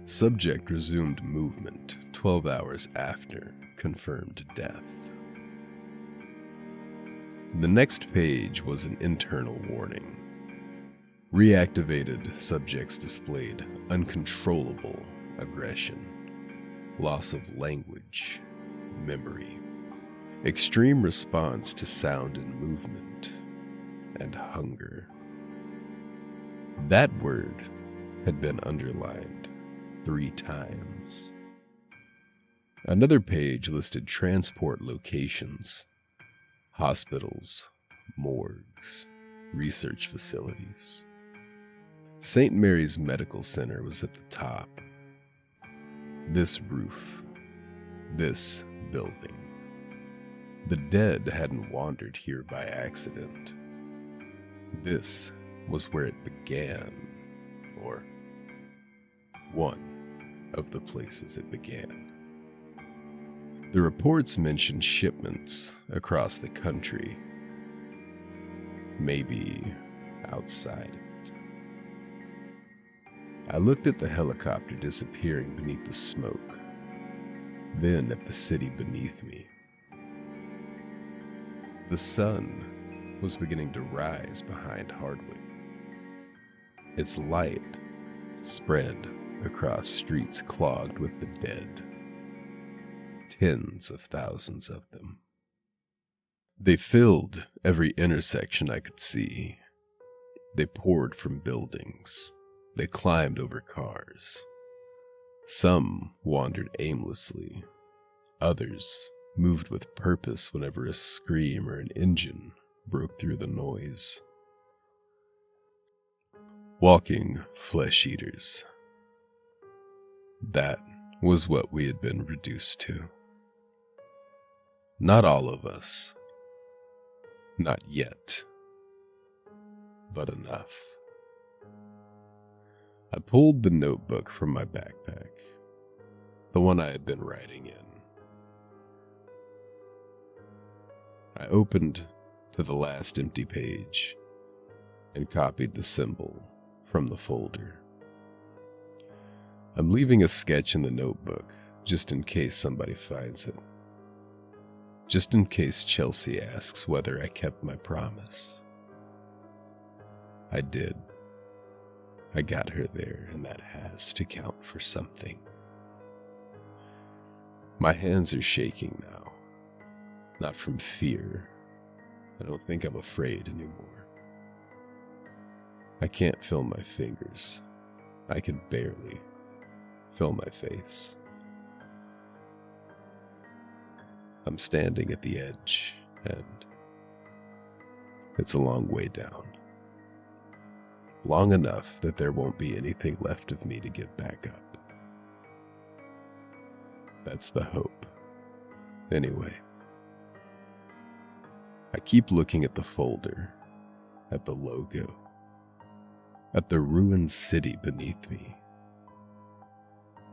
Subject resumed movement 12 hours after confirmed death. The next page was an internal warning. Reactivated subjects displayed uncontrollable aggression, loss of language, memory, extreme response to sound and movement, and hunger. That word had been underlined 3 times. Another page listed transport locations, hospitals, morgues, research facilities. St. Mary's Medical Center was at the top. This roof This building. The dead hadn't wandered here by accident. This was where it began, or one of the places it began. The reports mentioned shipments across the country, maybe outside it. I looked at the helicopter disappearing beneath the smoke, then at the city beneath me. The sun was beginning to rise behind Hardwick. Its light spread across streets clogged with the dead. Tens of thousands of them. They filled every intersection I could see. They poured from buildings. They climbed over cars. Some wandered aimlessly. Others moved with purpose whenever a scream or an engine broke through the noise. Walking flesh eaters. That was what we had been reduced to. Not all of us. Not yet. But enough. I pulled the notebook from my backpack, the one I had been writing in. I opened to the last empty page and copied the symbol from the folder. I'm leaving a sketch in the notebook just in case somebody finds it. Just in case Chelsea asks whether I kept my promise. I did. I got her there, and that has to count for something. My hands are shaking now. Not from fear. I don't think I'm afraid anymore. I can't feel my fingers. I can barely feel my face. I'm standing at the edge, and it's a long way down. Long enough that there won't be anything left of me to get back up. That's the hope. Anyway, I keep looking at the folder, at the logo, at the ruined city beneath me.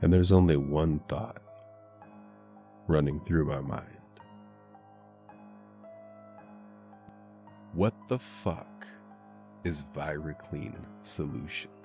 And there's only one thought running through my mind. What the fuck is ViraClean Solutions?